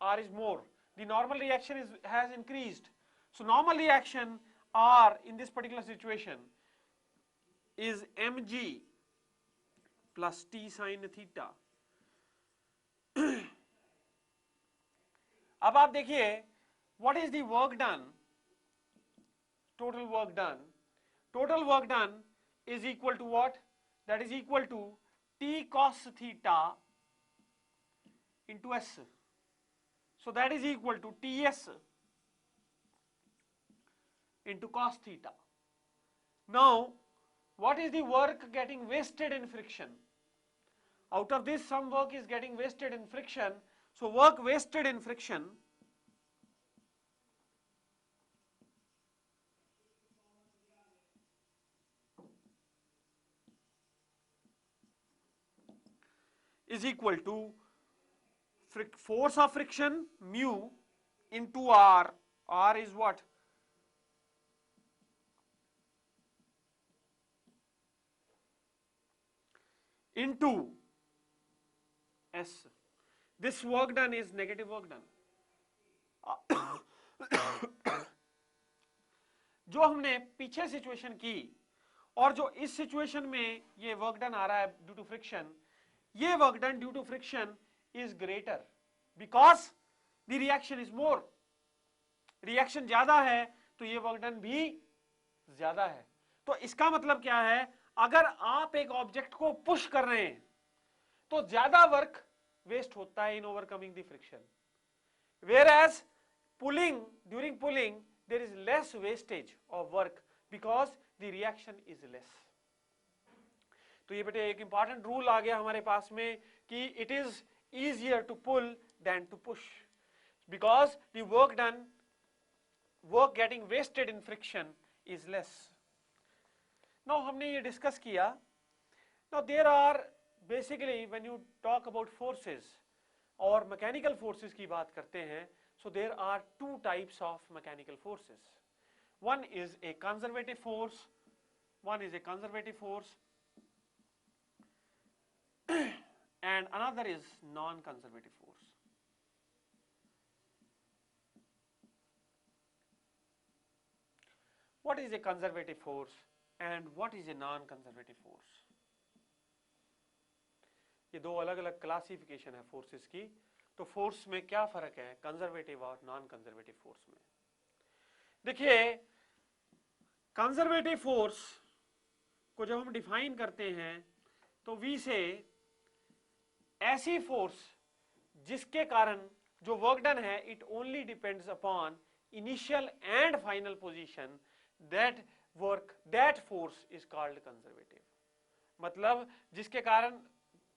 R is more, the normal reaction has increased. So normal reaction R in this particular situation is mg plus t sin theta. अब आप देखिए what is the work done, total work done is equal to what, that is equal to t cos theta into S, so that is equal to ts into cos theta. Now what is the work getting wasted in friction? Out of this some work is getting wasted in friction, so work wasted in friction is equal to force of friction mu into R. R is what? Into S. This work done is negative work done. जो हमने पीछे सिचुएशन की और जो इस सिचुएशन में ये वर्क डन आ रहा है ड्यू टू फ्रिक्शन, ये work done due to friction is greater because the reaction is more. Reaction ज्यादा है तो ये वर्क डन भी ज्यादा है. तो इसका मतलब क्या है, अगर आप एक ऑब्जेक्ट को पुश कर रहे हैं तो ज्यादा वर्क वेस्ट होता है in overcoming the friction, whereas pulling, during pulling there is less wastage of work because the reaction is less. तो ये बेटे एक इंपॉर्टेंट रूल आ गया हमारे पास में कि it is easier to pull than to push because the work getting wasted in friction is less. Now हमने ये डिस्कस किया. Now there are basically when you talk about forces और मैकेनिकल फोर्सेस की बात करते हैं, so there are two types of mechanical forces. One is a conservative force, and another is non-conservative force. What is a conservative force and what is a non-conservative force? ये दो अलग अलग क्लासिफिकेशन है फोर्सेस की. तो फोर्स में क्या फर्क है कंजर्वेटिव और नॉन कंजर्वेटिव फोर्स में? देखिए कंजर्वेटिव फोर्स को जब हम डिफाइन करते हैं तो वी से ऐसी फोर्स जिसके कारण जो वर्क डन है it only depends upon initial and final position, that force is called conservative. मतलब जिसके कारण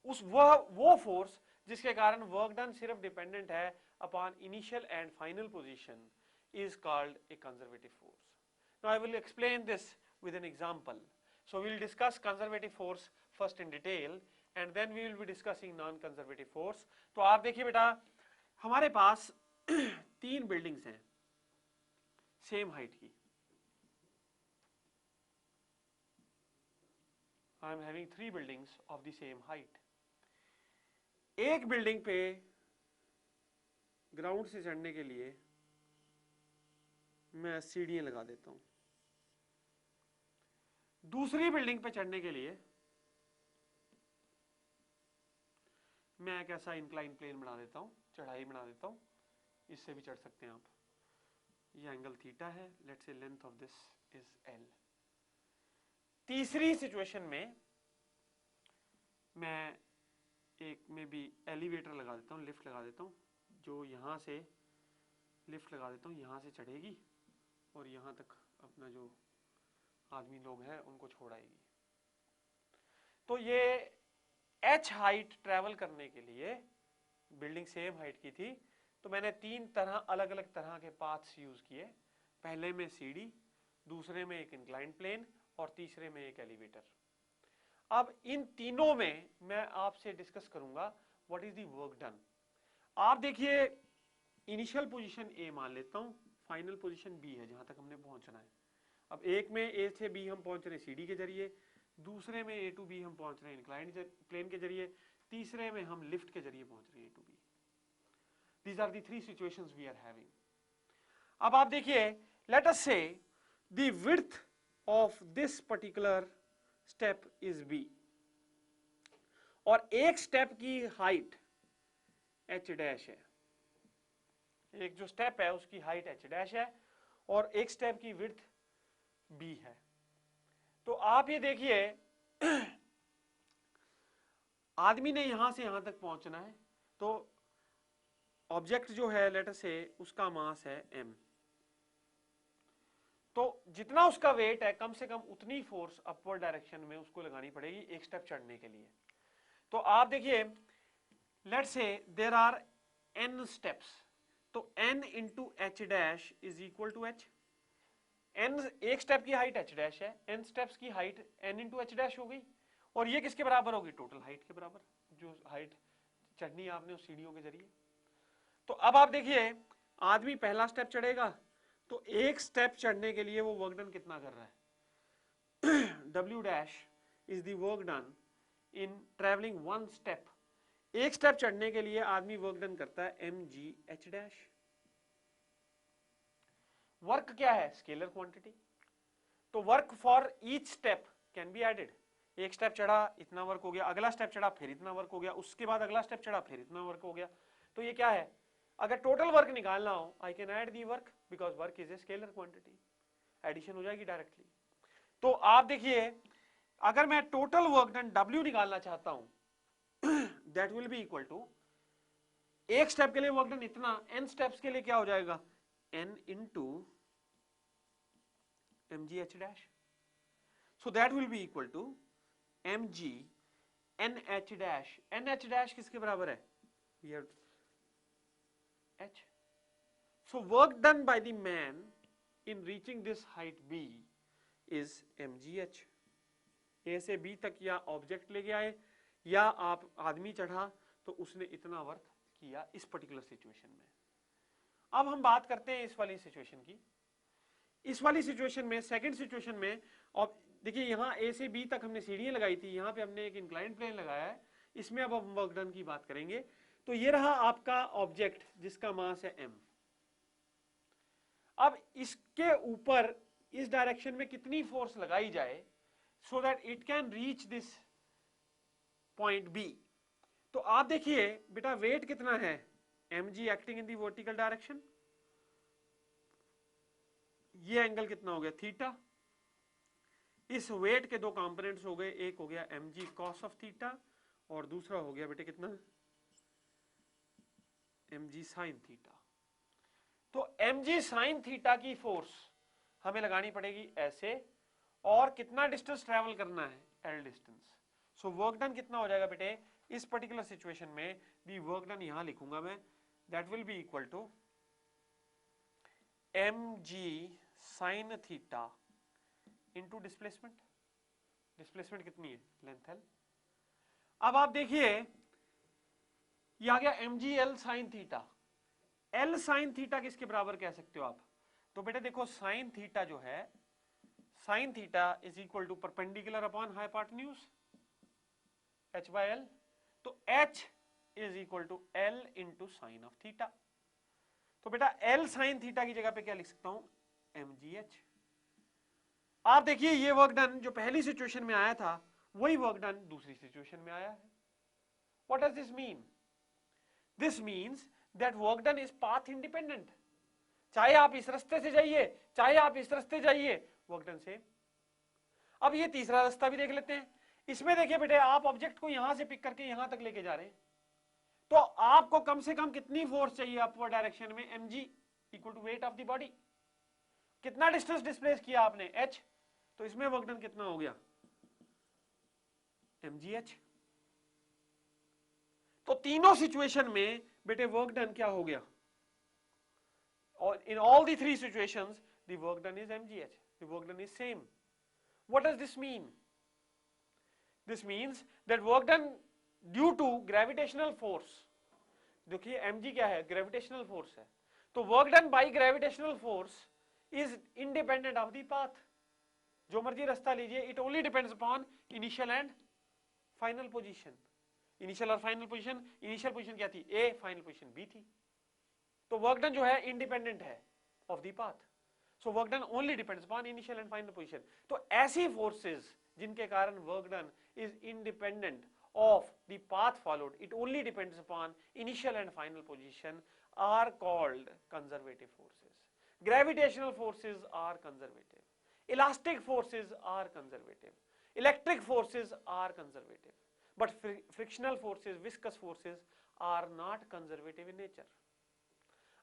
वो फोर्स जिसके कारण वर्क डन सिर्फ डिपेंडेंट है upon initial and final position is called a conservative force. Now I will explain this with an example. So we will discuss conservative force first in detail and then we will be discussing non-conservative force. तो आप देखिए बेटा हमारे पास तीन बिल्डिंग्स हैं सेम हाइट की. I am having three buildings of the same height. एक बिल्डिंग पे ग्राउंड से चढ़ने के लिए मैं सीढ़ियां लगा देता हूं. दूसरी बिल्डिंग पे चढ़ने के लिए मैं एक ऐसा इंक्लाइन प्लेन बना देता हूं, चढ़ाई बना देता हूं. इससे भी चढ़ सकते हैं आप. ये एंगल थीटा है. लेट्स से length of this is L. तीसरी सिचुएशन में मैं एक में भी एलिवेटर लगा देता हूँ, लिफ्ट लगा देता हूँ, जो यहाँ से लिफ्ट लगा देता हूँ, यहाँ से चढ़ेगी और यहाँ तक अपना जो आदमी लोग हैं उनको छोड़ाएगी। तो ये h हाइट ट्रेवल करने के लिए, बिल्डिंग सेम हाइट की थी, तो मैंने तीन तरह अलग अलग तरह के पाथ्स यूज किए। पहले में सीढ़ी, दूसरे में एक इंक्लाइन प्लेन और तीसरे में एक एलिवेटर। अब इन तीनों में मैं आपसे डिस्कस करूंगा what is the work done. आप देखिए इनिशियल पोजीशन ए मान लेता हूं, फाइनल पोजीशन बी है जहां तक हमने पहुंचना है। अब एक में ए से बी हम पहुंच रहे हैं सीढ़ी के जरिए, दूसरे में ए टू बी हम पहुंच रहे हैं इंक्लाइंड प्लेन के जरिए, तीसरे में हम लिफ्ट के जरिए पहुंच रहे हैं A to B. These are the three situations we are having. अब आप देखिए, let us say the width of this particular step is B, और एक स्टेप की हाइट h डैश है, एक जो स्टेप है उसकी हाइट h डैश है और एक स्टेप की विड्थ b है। तो आप ये देखिए आदमी ने यहां से यहां तक पहुंचना है, तो ऑब्जेक्ट जो है लेट अस से उसका मास है m, तो जितना उसका वेट है कम से कम उतनी फोर्स अपवर्ड डायरेक्शन में उसको लगानी पड़ेगी एक स्टेप चढ़ने के लिए। तो आप देखिए let's say there are n steps, तो n into H dash is equal to h। n एक स्टेप की हाइट h डैश है, n स्टेप्स की height n into H dash हो गई, और ये किसके बराबर होगी? टोटल हाइट के बराबर, जो हाइट चढ़नी है आपने उस सीढ़ियों के जरिए। तो अब आप देखिए आदमी पहला स्टेप चढ़ेगा, तो एक स्टेप चढ़ने के लिए वो वर्क डन कितना कर रहा है? W dash is the work done in travelling one step. एक स्टेप चढ़ने के लिए आदमी वर्क डन करता है mgh डैश। वर्क क्या है? Scalar quantity. तो work for each step can be added. एक स्टेप चढ़ा इतना वर्क हो गया, अगला स्टेप चढ़ा फिर इतना वर्क हो गया, उसके बाद अगला स्टेप चढ़ा फिर इतना वर्क हो गया। तो ये क्या है? अगर टोटल वर्क निकालना हो I can add the work, because work is a scalar quantity, addition हो जाएगी डायरेक्टली। तो आप देखिए अगर मैं टोटल वर्क डन W निकालना चाहता हूं that will be equal to, एक स्टेप के लिए वर्क डन इतना, n स्टेप्स के लिए क्या हो जाएगा? n into mgh dash. So that will be equal to mg nh dash. nh dash किसके बराबर है? Here h. So work done by the man in reaching this height b is mgh। a से b तक या ऑब्जेक्ट लेके आए या आप आदमी चढ़ा तो उसने इतना वर्क किया इस पर्टिकुलर सिचुएशन में। अब हम बात करते हैं इस वाली सिचुएशन की। इस वाली सिचुएशन में, सेकंड सिचुएशन में, और देखिए यहाँ a से b तक हमने सीढ़ियां लगाई थी, यहाँ पे हमने एक इंक्लाइंड प्लेन लगाया है, इसमें अब हम वर्क डन की बात करेंगे। तो ये रहा आपका ऑब्जेक्ट जिसका मास है m। अब इसके ऊपर इस डायरेक्शन में कितनी फोर्स लगाई जाए so that it can reach this point B। तो आप देखिए बेटा वेट कितना है? mg acting in the vertical direction, ये एंगल कितना हो गया? थीटा। इस वेट के दो कंपोनेंट्स हो गए, एक हो गया mg cos ऑफ थीटा और दूसरा हो गया बेटे कितना? mg sin theta. तो mg sin थीटा की फोर्स हमें लगानी पड़ेगी ऐसे, और कितना डिस्टेंस ट्रेवल करना है? L distance. सो वर्क डन कितना हो जाएगा बेटे इस पर्टिकुलर सिचुएशन में? दी वर्क डन यहां लिखूंगा मैं, that will be equal to mg sin theta into displacement. Displacement कितनी है? Length L। अब आप देखिए ये आ गया mg L sin theta. L sin theta किसके बराबर कह सकते हो आप? तो बेटे देखो sin थीटा जो है, sin theta is equal to perpendicular upon hypotenuse h by L। तो h is equal to L into sine of theta. तो बेटा L sin थीटा की जगह पे क्या लिख सकता हूं? mgh। आप देखिए ये वर्क डन जो पहली सिचुएशन में आया था वही वर्क डन दूसरी सिचुएशन में आया है। What does this mean? This means that work done is path independent. चाहे आप इस रास्ते से जाइए चाहे आप इस रास्ते जाइए, वर्क डन सेम। अब ये तीसरा रास्ता भी देख लेते हैं। इसमें देखिए बेटे, आप ऑब्जेक्ट को यहां से पिक करके यहां तक लेके जा रहे हैं, तो आपको कम से कम कितनी फोर्स चाहिए अपवर्ड डायरेक्शन में, mg equal to weight of the body. कितना डिस्टेंस डिस्प्लेस किया आपने, h, तो इसमें वर्क डन कितना हो गया, mgh। तो तीनों सिचुएशन में बेटे वर्क डन क्या हो गया, और in all the three situations the work done is mgh, the work done is same. What does this mean? This means that work done due to gravitational force. देखिए mg क्या है, ग्रेविटेशनल फोर्स है, तो work done by gravitational force is independent of the path. जो मर्जी रास्ता लीजिए, it only depends upon initial and final position. Initial और फाइनल पोजीशन, इनिशियल पोजीशन क्या थी A, फाइनल पोजीशन B थी, तो वर्क डन जो है इंडिपेंडेंट है of the path. So work done only depends upon initial and final position. तो ऐसी फोर्सेस जिनके कारण work done is independent of the path followed, it only depends upon initial and final position, are called conservative forces. Gravitational forces are conservative, elastic forces are conservative, electric forces are conservative, but frictional forces, viscous forces are not conservative in nature.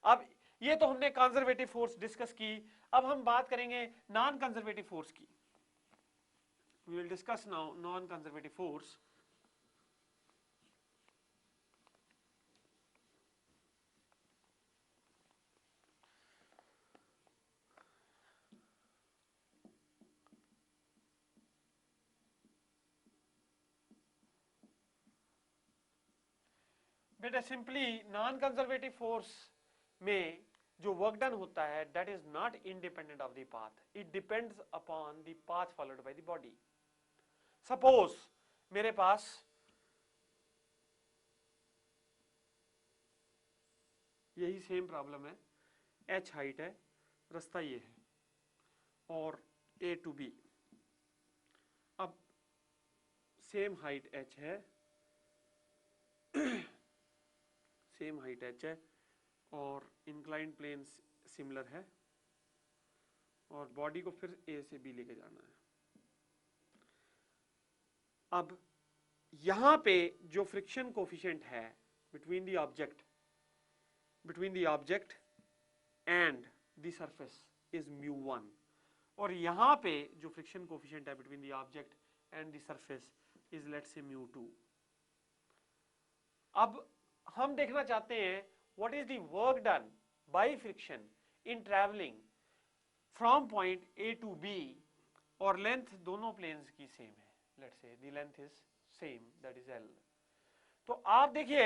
अब ये तो हमने कंजर्वेटिव फोर्स डिस्कस की, अब हम बात करेंगे नॉन कंजर्वेटिव फोर्स की। We will discuss now non conservative force. बेटा सिंपली नॉन कंजर्वेटिव फोर्स में जो वर्क डन होता है that is not independent of the path, it depends upon the path followed by the body. Suppose मेरे पास यही सेम प्रॉब्लम है, h हाइट है, रास्ता ये है और A टू B। अब सेम हाइट h है, सेम हाइट h है और इंक्लाइंड प्लेन सिमिलर है और बॉडी को फिर A से B लेके जाना है। अब यहां पे जो फ्रिक्शन कोफिशिएंट है between the object and the surface is μ1, और यहां पे जो फ्रिक्शन कोफिशिएंट है between the object and the surface is let's say μ2। अब हम देखना चाहते हैं what is the work done by friction in travelling from point A to B, और लेंथ दोनों प्लेन्स की सेम है, let's say the length is same, that is L। तो आप देखिए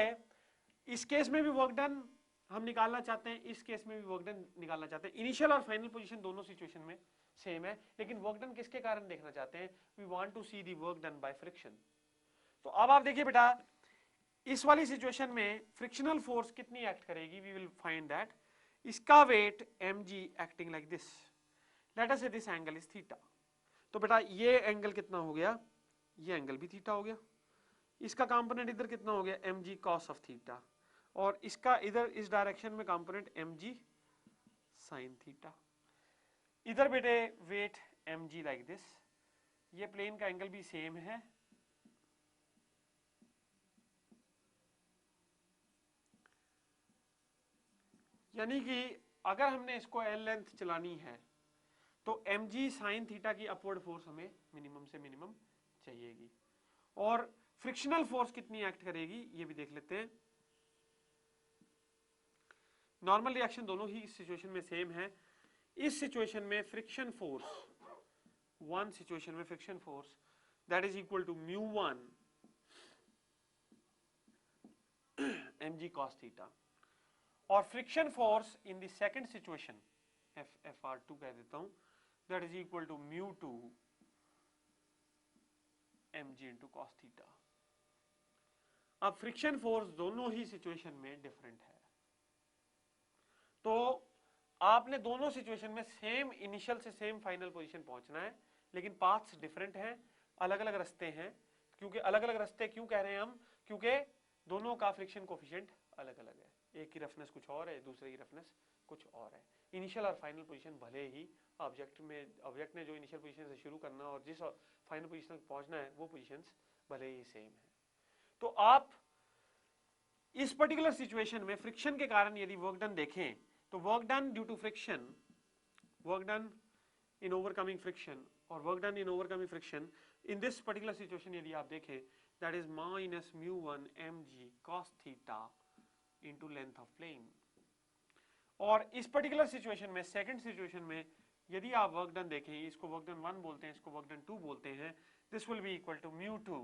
इस केस में भी वर्क डन हम निकालना चाहते हैं, इस केस में भी वर्क डन निकालना चाहते हैं। इनिशियल और फाइनल पोजीशन दोनों सिचुएशन में सेम है, लेकिन वर्क डन किसके कारण देखना चाहते हैं, we want to see the work done by friction. तो अब आप देखिए बेटा इस वाली सिचुएशन में फ्रिक्शनल फोर्स कितनी एक्ट करेगी, वी विल फाइंड दैट। इसका weight mg acting like this, let us say this angle is theta. तो बेटा ये एंगल कितना हो गया, ये एंगल भी थीटा हो गया, इसका कंपोनेंट इधर कितना हो गया mg cos ऑफ थीटा, और इसका इधर इस डायरेक्शन में कंपोनेंट mg sin थीटा। इधर बेटे वेट mg लाइक दिस, ये प्लेन का एंगल भी सेम है, यानी कि अगर हमने इसको L लेंथ चलानी है तो mg sin थीटा की अपवर्ड फोर्स हमें मिनिमम से मिनिमम चाहिएगी। और फ्रिक्शनल फोर्स कितनी एक्ट करेगी ये भी देख लेते हैं। नॉर्मल रिएक्शन दोनों ही सिचुएशन में सेम है। इस सिचुएशन में फ्रिक्शन फोर्स, वन सिचुएशन में friction force that is equal to μ1 mg cos theta, और friction force in the second situation FR2 कह देता हूं, that is equal to μ2 mg into cos theta. अब फ्रिक्शन फोर्स दोनों ही सिचुएशन में डिफरेंट है, तो आपने दोनों सिचुएशन में सेम इनिशियल से सेम फाइनल पोजीशन पहुंचना है, लेकिन पाथ्स डिफरेंट हैं, अलग अलग रास्ते हैं। क्योंकि अलग अलग रास्ते क्यों कह रहे हैं हम, क्योंकि दोनों का फ्रिक्शन कोफिशिएंट अलग अलग है, एक की रफनेस कुछ और है, दूसरे की रफनेस कुछ और है। इनिशियल और फाइनल पोजीशन भले ही ऑब्जेक्ट ने जो इनिशियल पोजीशन से शुरू करना और जिस फाइनल पोजीशन तक पहुंचना है वो पोजीशंस भले ही सेम है। तो आप इस पर्टिकुलर सिचुएशन में फ्रिक्शन के कारण यदि वर्क डन देखें तो work done due to friction, work done in overcoming friction और work done in overcoming friction in this particular situation यदि आप देखें that is minus μ1 mg cos theta into length of plane. और इस पर्टिकुलर सिचुएशन में सेकंड सिचुएशन में यदि आप वर्क डन देखें, इसको वर्क डन 1 बोलते हैं, इसको वर्क डन 2 बोलते हैं, this will be equal to μ2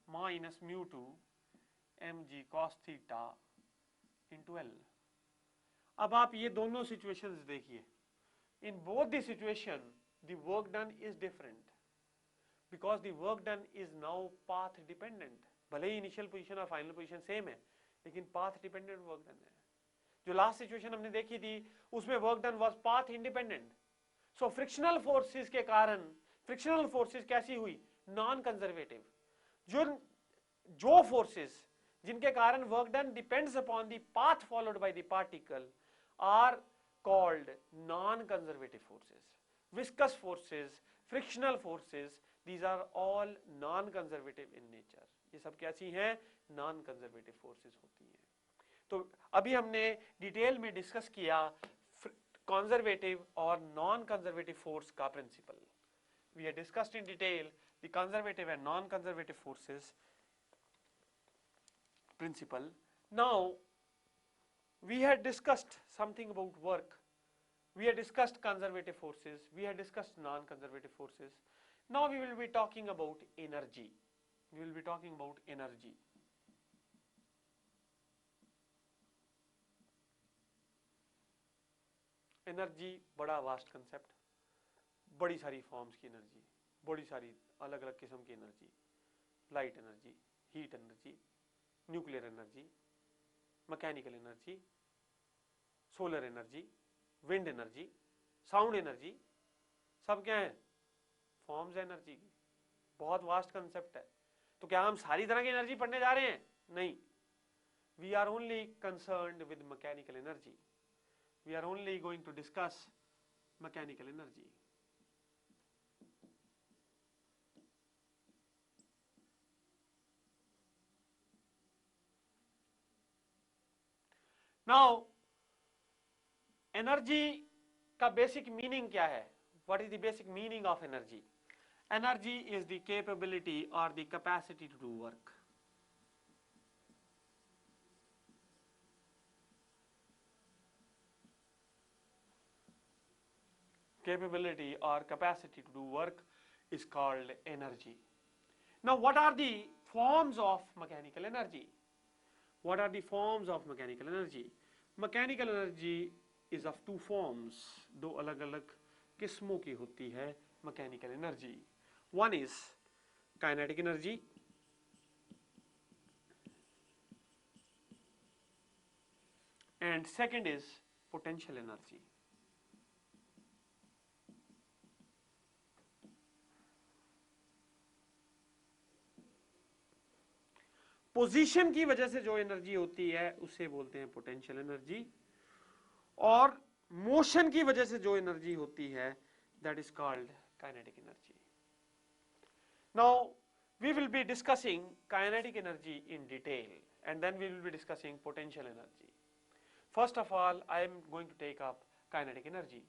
minus μ2 mg cos theta into L। अब आप ये दोनों सिचुएशंस देखिए, in both the situation the work done is different because the work done is now path dependent. भले ही इनिशियल पोजीशन और फाइनल पोजीशन सेम है लेकिन पाथ डिपेंडेंट वर्क डन है। जो लास्ट सिचुएशन हमने देखी थी उसमें work done was path independent. So frictional forces के कारण फ्रिक्शनल फोर्सेस कैसी हुई, नॉन कंजर्वेटिव। जो फोर्सेस जिनके कारण work done depends upon the path followed by the particle are called non conservative forces. Viscous forces, frictional forces, these are all non conservative in nature। ये सब कैसी हैं, नॉन कंजर्वेटिव फोर्सेस होती हैं। तो अभी हमने डिटेल में डिस्कस किया कंजर्वेटिव और नॉन कंजर्वेटिव फोर्स का principle. We have discussed in detail the conservative and non conservative forces principle। Now we had discussed something about work, we had discussed conservative forces, we had discussed non-conservative forces। Now we will be talking about energy, we will be talking about energy। Energy बड़ा वास्ट कंसेप्ट, बड़ी सारी फॉर्म्स की एनर्जी, बड़ी सारी अलग अलग किस्म की energy, light energy, heat energy, nuclear energy, mechanical energy, solar energy, wind energy, sound energy, सब क्या है, फॉर्म्स एनर्जी की। बहुत वास्ट कंसेप्ट है। तो क्या हम सारी तरह की एनर्जी पढ़ने जा रहे हैं? नहीं। We are only concerned with mechanical energy, we are only going to discuss mechanical energy. Now energy का बेसिक मीनिंग क्या है? What is the basic meaning of energy? Energy is the capability और the capacity to do work. Capability or capacity to do work is called energy। Now what are the forms of mechanical energy? What are the forms of mechanical energy? Mechanical energy is of two forms, दो अलग अलग किस्मों की होती है mechanical energy। One is kinetic energy and second is potential energy। Position की वजह से जो एनर्जी होती है उसे बोलते हैं पोटेंशियल एनर्जी, और मोशन की वजह से जो एनर्जी होती है that is called kinetic energy. Now we will be discussing kinetic energy in detail and then we will be discussing potential energy. First of all I am going to take up kinetic energy.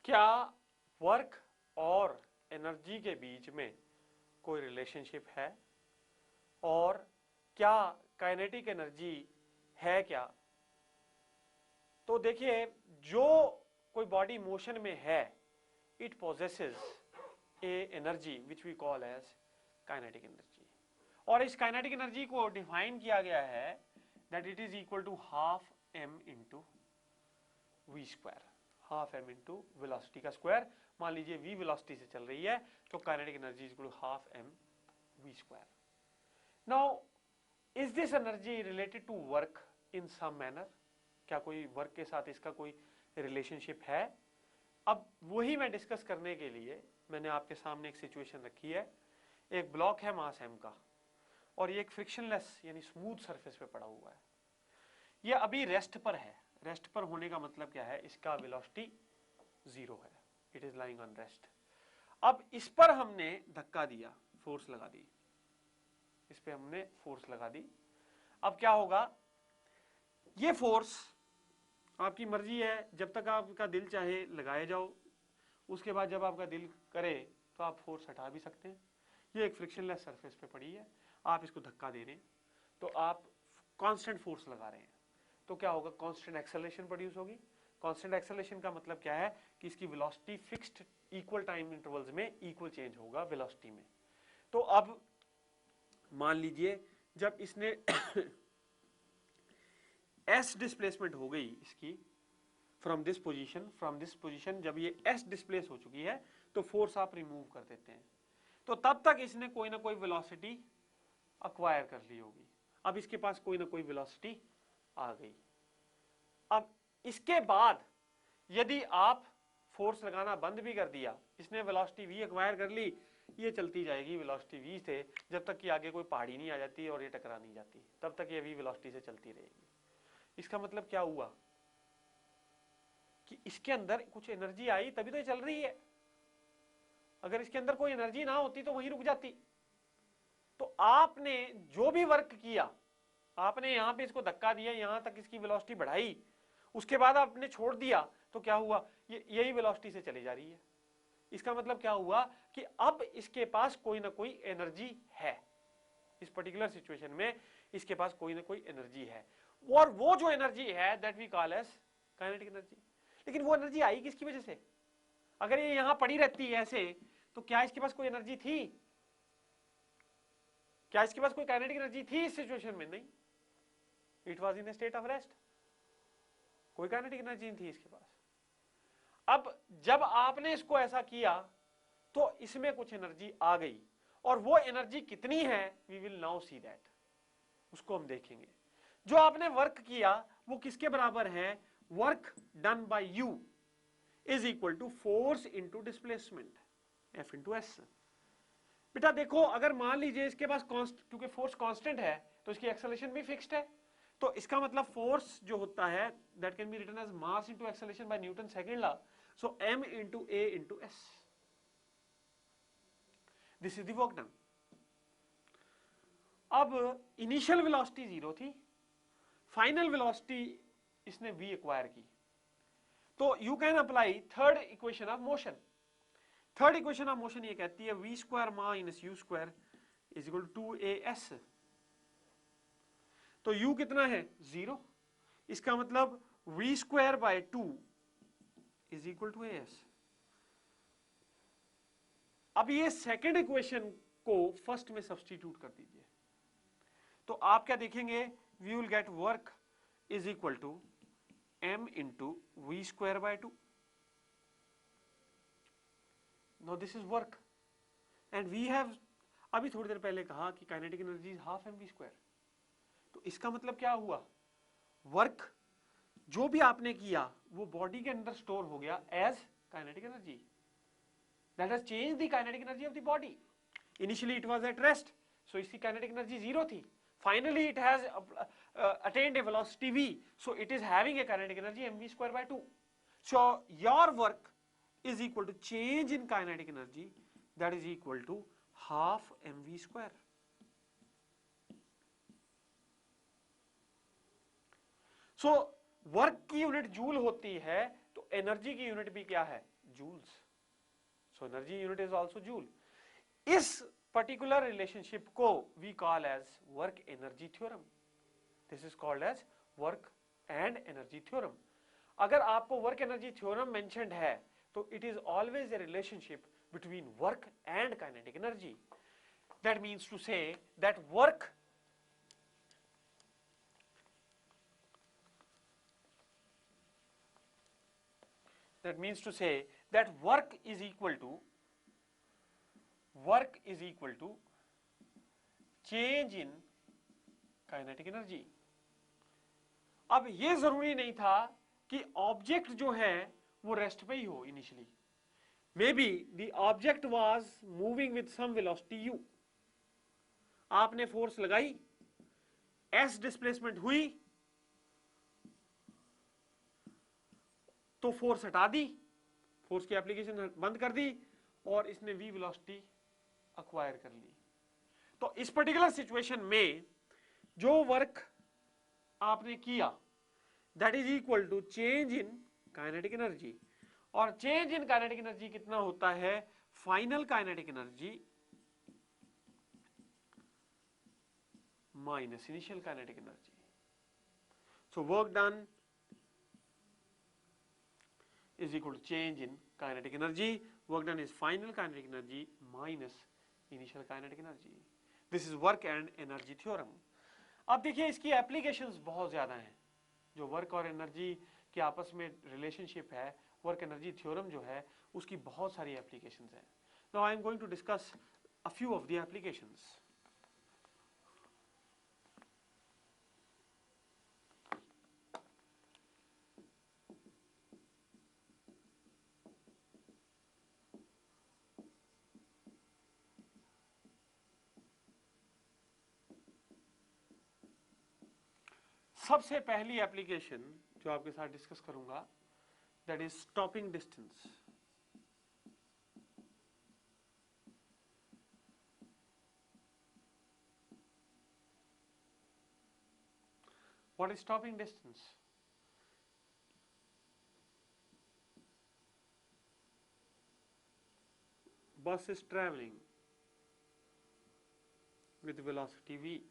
क्या वर्क और एनर्जी के बीच में कोई रिलेशनशिप है? और क्या काइनेटिक एनर्जी है क्या? तो देखिए, जो कोई बॉडी मोशन में है it possesses a energy which we call as kinetic energy. और इस काइनेटिक एनर्जी को डिफाइन किया गया है that it is equal to half m into we square. Half m into velocity का स्क्वायर। मान लीजिए v वेलोसिटी से चल रही है तो kinetic energy is equal to half m v square. Now is this energy related to work in some manner? क्या कोई वर्क के साथ इसका कोई रिलेशनशिप है? अब वही मैं डिस्कस करने के लिए मैंने आपके सामने एक सिचुएशन रखी है। एक ब्लॉक है मास m का और ये एक फ्रिक्शनलेस यानी स्मूथ सरफेस पे पड़ा हुआ है। ये अभी रेस्ट पर है। रेस्ट पर होने का मतलब क्या है? इसका वेलोसिटी 0 है, it is lying on rest. अब इस पर हमने धक्का दिया, फोर्स लगा दी, इस पे हमने फोर्स लगा दी। अब क्या होगा? ये फोर्स आपकी मर्जी है, जब तक आपका दिल चाहे लगाए जाओ, उसके बाद जब आपका दिल करे तो आप फोर्स हटा भी सकते हैं। ये एक फ्रिक्शनलेस सरफेस पे पड़ी है, आप इसको धक्का दे रहे हैं तो आप कांस्टेंट फोर्स लगा रहे हैं, तो क्या होगा? कांस्टेंट एक्सेलरेशन प्रोड्यूस होगी। कांस्टेंट एक्सेलरेशन का मतलब क्या है कि इसकी velocity fixed equal time intervals में इक्वल चेंज होगा वेलोसिटी में। तो अब मान लीजिए जब इसने s डिस्प्लेसमेंट हो गई इसकी फ्रॉम दिस पोजीशन, जब ये s डिस्प्लेस हो चुकी है तो फोर्स आप रिमूव कर देते हैं, तो तब तक इसने कोई ना कोई वेलोसिटी अक्वायर कर ली होगी। अब इसके पास कोई ना कोई वेलोसिटी आ गई। अब इसके बाद यदि आप फोर्स लगाना बंद भी कर दिया, इसने वेलोसिटी v एक्वायर कर ली, ये चलती जाएगी वेलोसिटी v से जब तक कि आगे कोई पहाड़ी नहीं आ जाती और ये टकरा नहीं जाती, तब तक ये v वेलोसिटी से चलती रहेगी। इसका मतलब क्या हुआ कि इसके अंदर कुछ एनर्जी आई तभी तो ये चल रही है। अगर इसके अंदर कोई एनर्जी ना होती तो वहीं रुक जाती। तो आपने जो भी वर्क किया, आपने यहां पे इसको धक्का दिया, यहां तक इसकी वेलोसिटी बढ़ाई, उसके बाद आपने छोड़ दिया तो क्या हुआ? ये यही वेलोसिटी से चली जा रही है। इसका मतलब क्या हुआ कि अब इसके पास कोई ना कोई एनर्जी है। इस पर्टिकुलर सिचुएशन में इसके पास कोई ना कोई एनर्जी है, और वो जो एनर्जी है that we call as kinetic energy. लेकिन वो एनर्जी आई किसकी वजह से? अगर ये यहां पड़ी रहती है ऐसे, तो क्या इसके पास कोई एनर्जी थी? क्या इसके पास कोई काइनेटिक एनर्जी थी इस सिचुएशन में? नहीं, it was in A state of rest, कोई काइनेटिक एनर्जी नहीं थी इसके पास। अब जब आपने इसको ऐसा किया तो इसमें कुछ एनर्जी आ गई, और वो एनर्जी कितनी है we will now see that, उसको हम देखेंगे। जो आपने वर्क किया वो किसके बराबर है? Work done by you is equal to force into displacement F into S. बेटा देखो, अगर मान लीजिए इसके पास क्योंकि फोर्स कांस्टेंट है तो इसकी एक्सेलरेशन भी फिक्स्ड है, तो इसका मतलब फोर्स जो होता है that can be written as mass into acceleration by Newton second law, so m into a into s। This is the work done. अब इनिशियल वेलोसिटी 0 थी, फाइनल वेलोसिटी इसने v एक्वायर की, तो you can apply third equation of motion. Third equation of motion ये कहती है v square minus u square is equal to 2as। तो u कितना है? 0। इसका मतलब v square by 2 is equal to as। अब ये सेकेंड इक्वेशन को फर्स्ट में सब्स्टिट्यूट कर दीजिए, तो आप क्या देखेंगे? We will get work is equal to m into we square by 2। Now this is work and we have अभी थोड़ी देर पहले कहा कि kinetic energy is half mv square. तो इसका मतलब क्या हुआ? वर्क जो भी आपने किया वो बॉडी के अंदर स्टोर हो गया as kinetic energy, that has changed the kinetic energy of the body. Initially it was at rest, so इसकी kinetic energy 0 थी, finally it has attained a velocity v, so it is having a kinetic energy mv square by 2. So your work is equal to change in kinetic energy, that is equal to half mv square. So work की यूनिट जूल होती है, तो एनर्जी की यूनिट भी क्या है? Joules. So energy unit is also joule. इस particular relationship को we call as work energy theorem. This is called as work and energy theorem. अगर आपको work energy theorem mentioned है तो it is always a relationship between work and kinetic energy. That means to say that work that means to say that work is equal to change in kinetic energy. अब ये जरूरी नहीं था कि ऑब्जेक्ट जो है वो रेस्ट पे ही हो initially, may be the object was moving with some velocity u, आपने फोर्स लगाई, s डिस्प्लेसमेंट हुई तो फोर्स हटा दी, फोर्स की एप्लीकेशन बंद कर दी और इसने v वेलोसिटी अक्वायर कर ली। तो इस पर्टिकुलर सिचुएशन में जो वर्क आपने किया that is equal to change in kinetic energy, और चेंज इन काइनेटिक एनर्जी कितना होता है, final kinetic energy minus initial kinetic energy. So work done is equal to change in kinetic energy. Work done is final kinetic energy minus initial kinetic energy. This is work and energy theorem. अब देखिए इसकी एप्लीकेशंस बहुत ज़्यादा हैं, जो वर्क और एनर्जी के आपस में रिलेशनशिप है, वर्क एनर्जी थ्योरम जो है उसकी बहुत सारी एप्लीकेशंस हैं। Now I am going to discuss a few of the applications. सबसे पहली एप्लीकेशन जो आपके साथ डिस्कस करूंगा that is stopping distance. What is stopping distance? Bus is travelling with velocity v,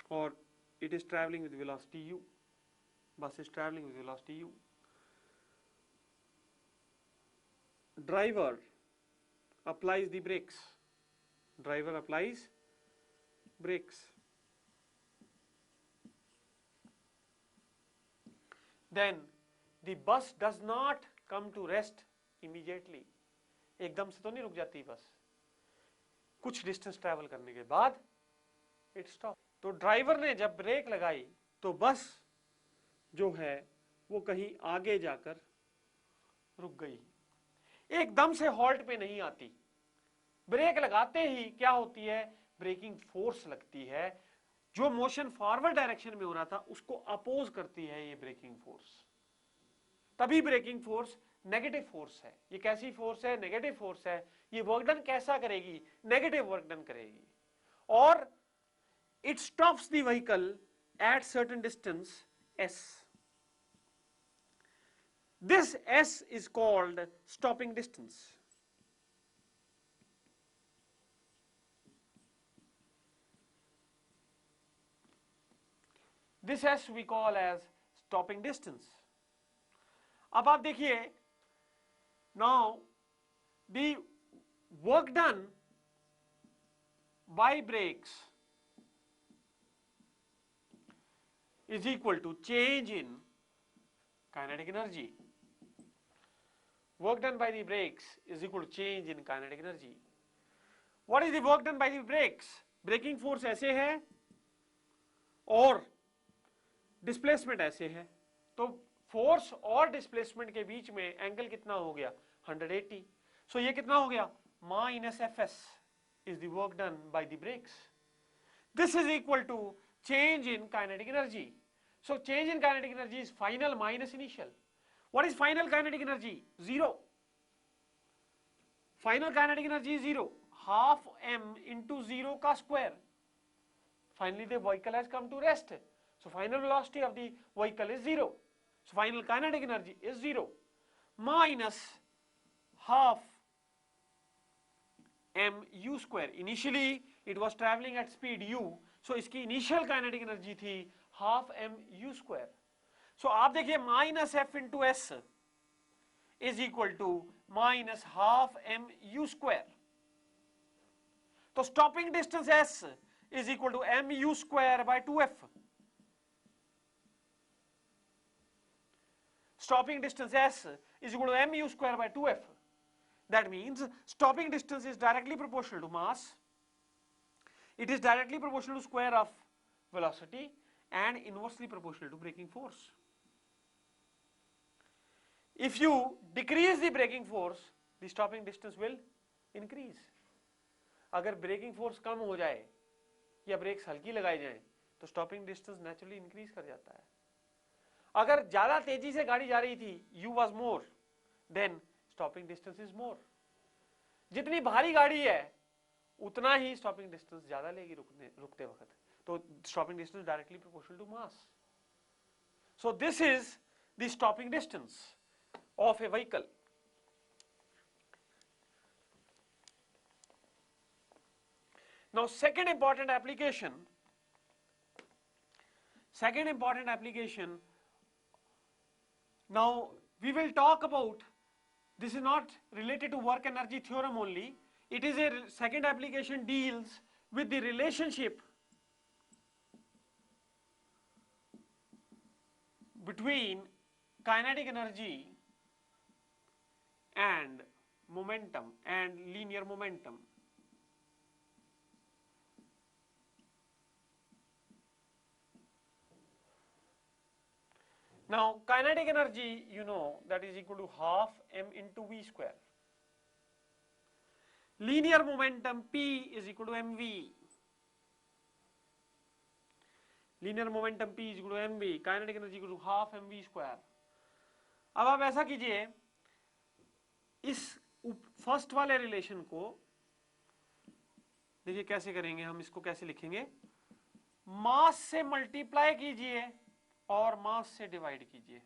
or it is traveling with velocity u. Bus is traveling with velocity u. Driver applies the brakes. Driver applies brakes. Then the bus does not come to rest immediately. एकदम से तो नहीं रुक जाती बस, कुछ डिस्टेंस ट्रैवल करने के बाद इट स्टॉप। तो ड्राइवर ने जब ब्रेक लगाई तो बस जो है वो कहीं आगे जाकर रुक गई, एकदम से हॉल्ट पे नहीं आती। ब्रेक लगाते ही क्या होती है, ब्रेकिंग फोर्स लगती है, जो मोशन फॉरवर्ड डायरेक्शन में हो रहा था उसको अपोज करती है ये ब्रेकिंग फोर्स। तभी ब्रेकिंग फोर्स नेगेटिव फोर्स है। ये कैसी फोर्स है, नेगेटिव फोर्स है। ये वर्क डन कैसा करेगी, नेगेटिव वर्क डन करेगी, और it stops the vehicle at certain distance s. This s is called stopping distance. This s we call as stopping distance. अब आप देखिए, now the work done by brakes is equal to change in kinetic energy. Work done by the brakes is equal to change in kinetic energy. What is the work done by the brakes? Braking force ऐसे है और डिस्प्लेसमेंट ऐसे है, तो फोर्स और डिस्प्लेसमेंट के बीच में एंगल कितना हो गया, 180। सो ये कितना हो गया, minus F S is the work done by the brakes. This is equal to change in kinetic energy. So change in kinetic energy is final minus initial. What is final kinetic energy? 0. Final kinetic energy is 0. Half m into 0 का square. Finally the vehicle has come to rest. So final velocity of the vehicle is 0. So final kinetic energy is 0. Minus half m u square. Initially it was traveling at speed u. So इसकी इनिशियल काइनेटिक एनर्जी थी half m u square. So आप देखिए minus f into s is equal to minus half m u square. तो stopping distance s is equal to m u square by 2f. stopping distance S is equal to mu square by 2f. That means stopping distance is directly proportional to mass, it is directly proportional to square of velocity and inversely proportional to braking force. If you decrease the braking force, the stopping distance will increase. अगर ब्रेकिंग फोर्स कम हो जाए या ब्रेक्स हल्की लगाई जाए तो स्टॉपिंग डिस्टेंस नेचुरली इंक्रीज कर जाता है. अगर ज्यादा तेजी से गाड़ी जा रही थी, u was more, then stopping distance is more. जितनी भारी गाड़ी है उतना ही स्टॉपिंग डिस्टेंस ज्यादा लेगी रुकते वक्त. तो stopping distance directly proportional to mass. So this is the stopping distance of a vehicle. Now second important application, now we will talk about, this is not related to work energy theorem only, it is a second application deals with the relationship between kinetic energy and momentum and linear momentum. Now kinetic energy, you know, that is equal to half m into v square. Linear momentum P is equal to mv. Linear momentum P is equal to mv. Kinetic energy equal to half mv square. अब आप ऐसा कीजिए, इस फर्स्ट वाले रिलेशन को देखिए कैसे करेंगे हम, इसको कैसे लिखेंगे, मास से मल्टीप्लाई कीजिए और मास से डिवाइड कीजिए.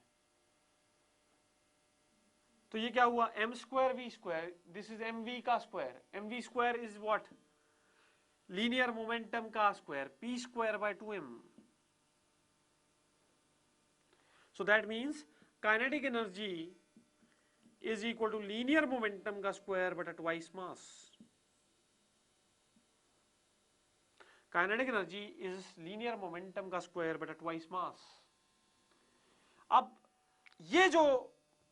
तो ये क्या हुआ, m square v square, this is mv का square. mv square is what, linear momentum का square, p square by 2m. So that means kinetic energy is equal to linear momentum का square बटा twice mass. Kinetic energy is linear momentum का square बटा twice mass. अब ये जो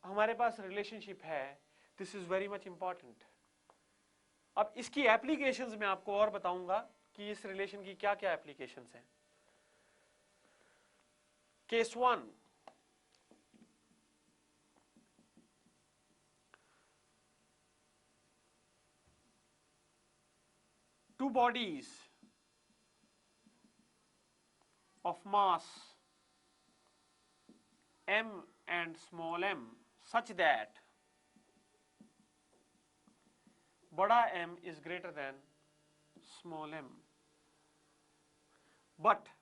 हमारे पास रिलेशनशिप है, this is very much important. अब इसकी एप्लीकेशंस मैं आपको और बताऊंगा कि इस रिलेशन की क्या क्या एप्लीकेशंस हैं. Case 1, two bodies of mass m and small m such that bada M is greater than small m, but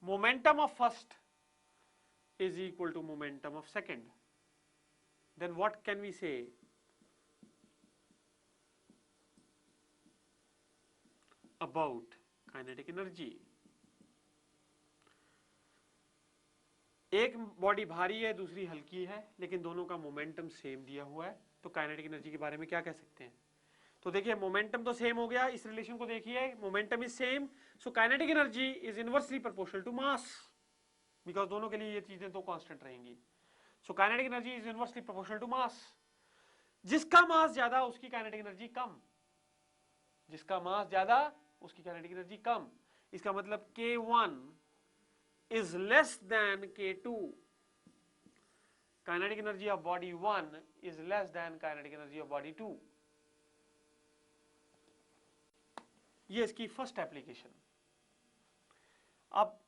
momentum of first is equal to momentum of second. Then what can we say? About kinetic energy. एक बॉडी भारी है, दूसरी हल्की है, लेकिन दोनों का मोमेंटम सेम दिया हुआ है, तो काइनेटिक एनर्जी के बारे में क्या कह सकते हैं? तो देखिए मोमेंटम तो सेम हो गया, इस रिलेशन को देखिए, momentum is same, so kinetic energy is inversely proportional to mass, because दोनों के लिए ये चीजें तो कांस्टेंट रहेंगी. So kinetic energy is inversely proportional to mass. जिसका मास ज्यादा उसकी काइनेटिक एनर्जी कम, जिसका मास ज्यादा उसकी काइनेटिक एनर्जी कम. इसका मतलब K1 is less than K2. Kinetic energy of body 1 is less than kinetic energy of body 2. ये इसकी फर्स्ट एप्लीकेशन. अब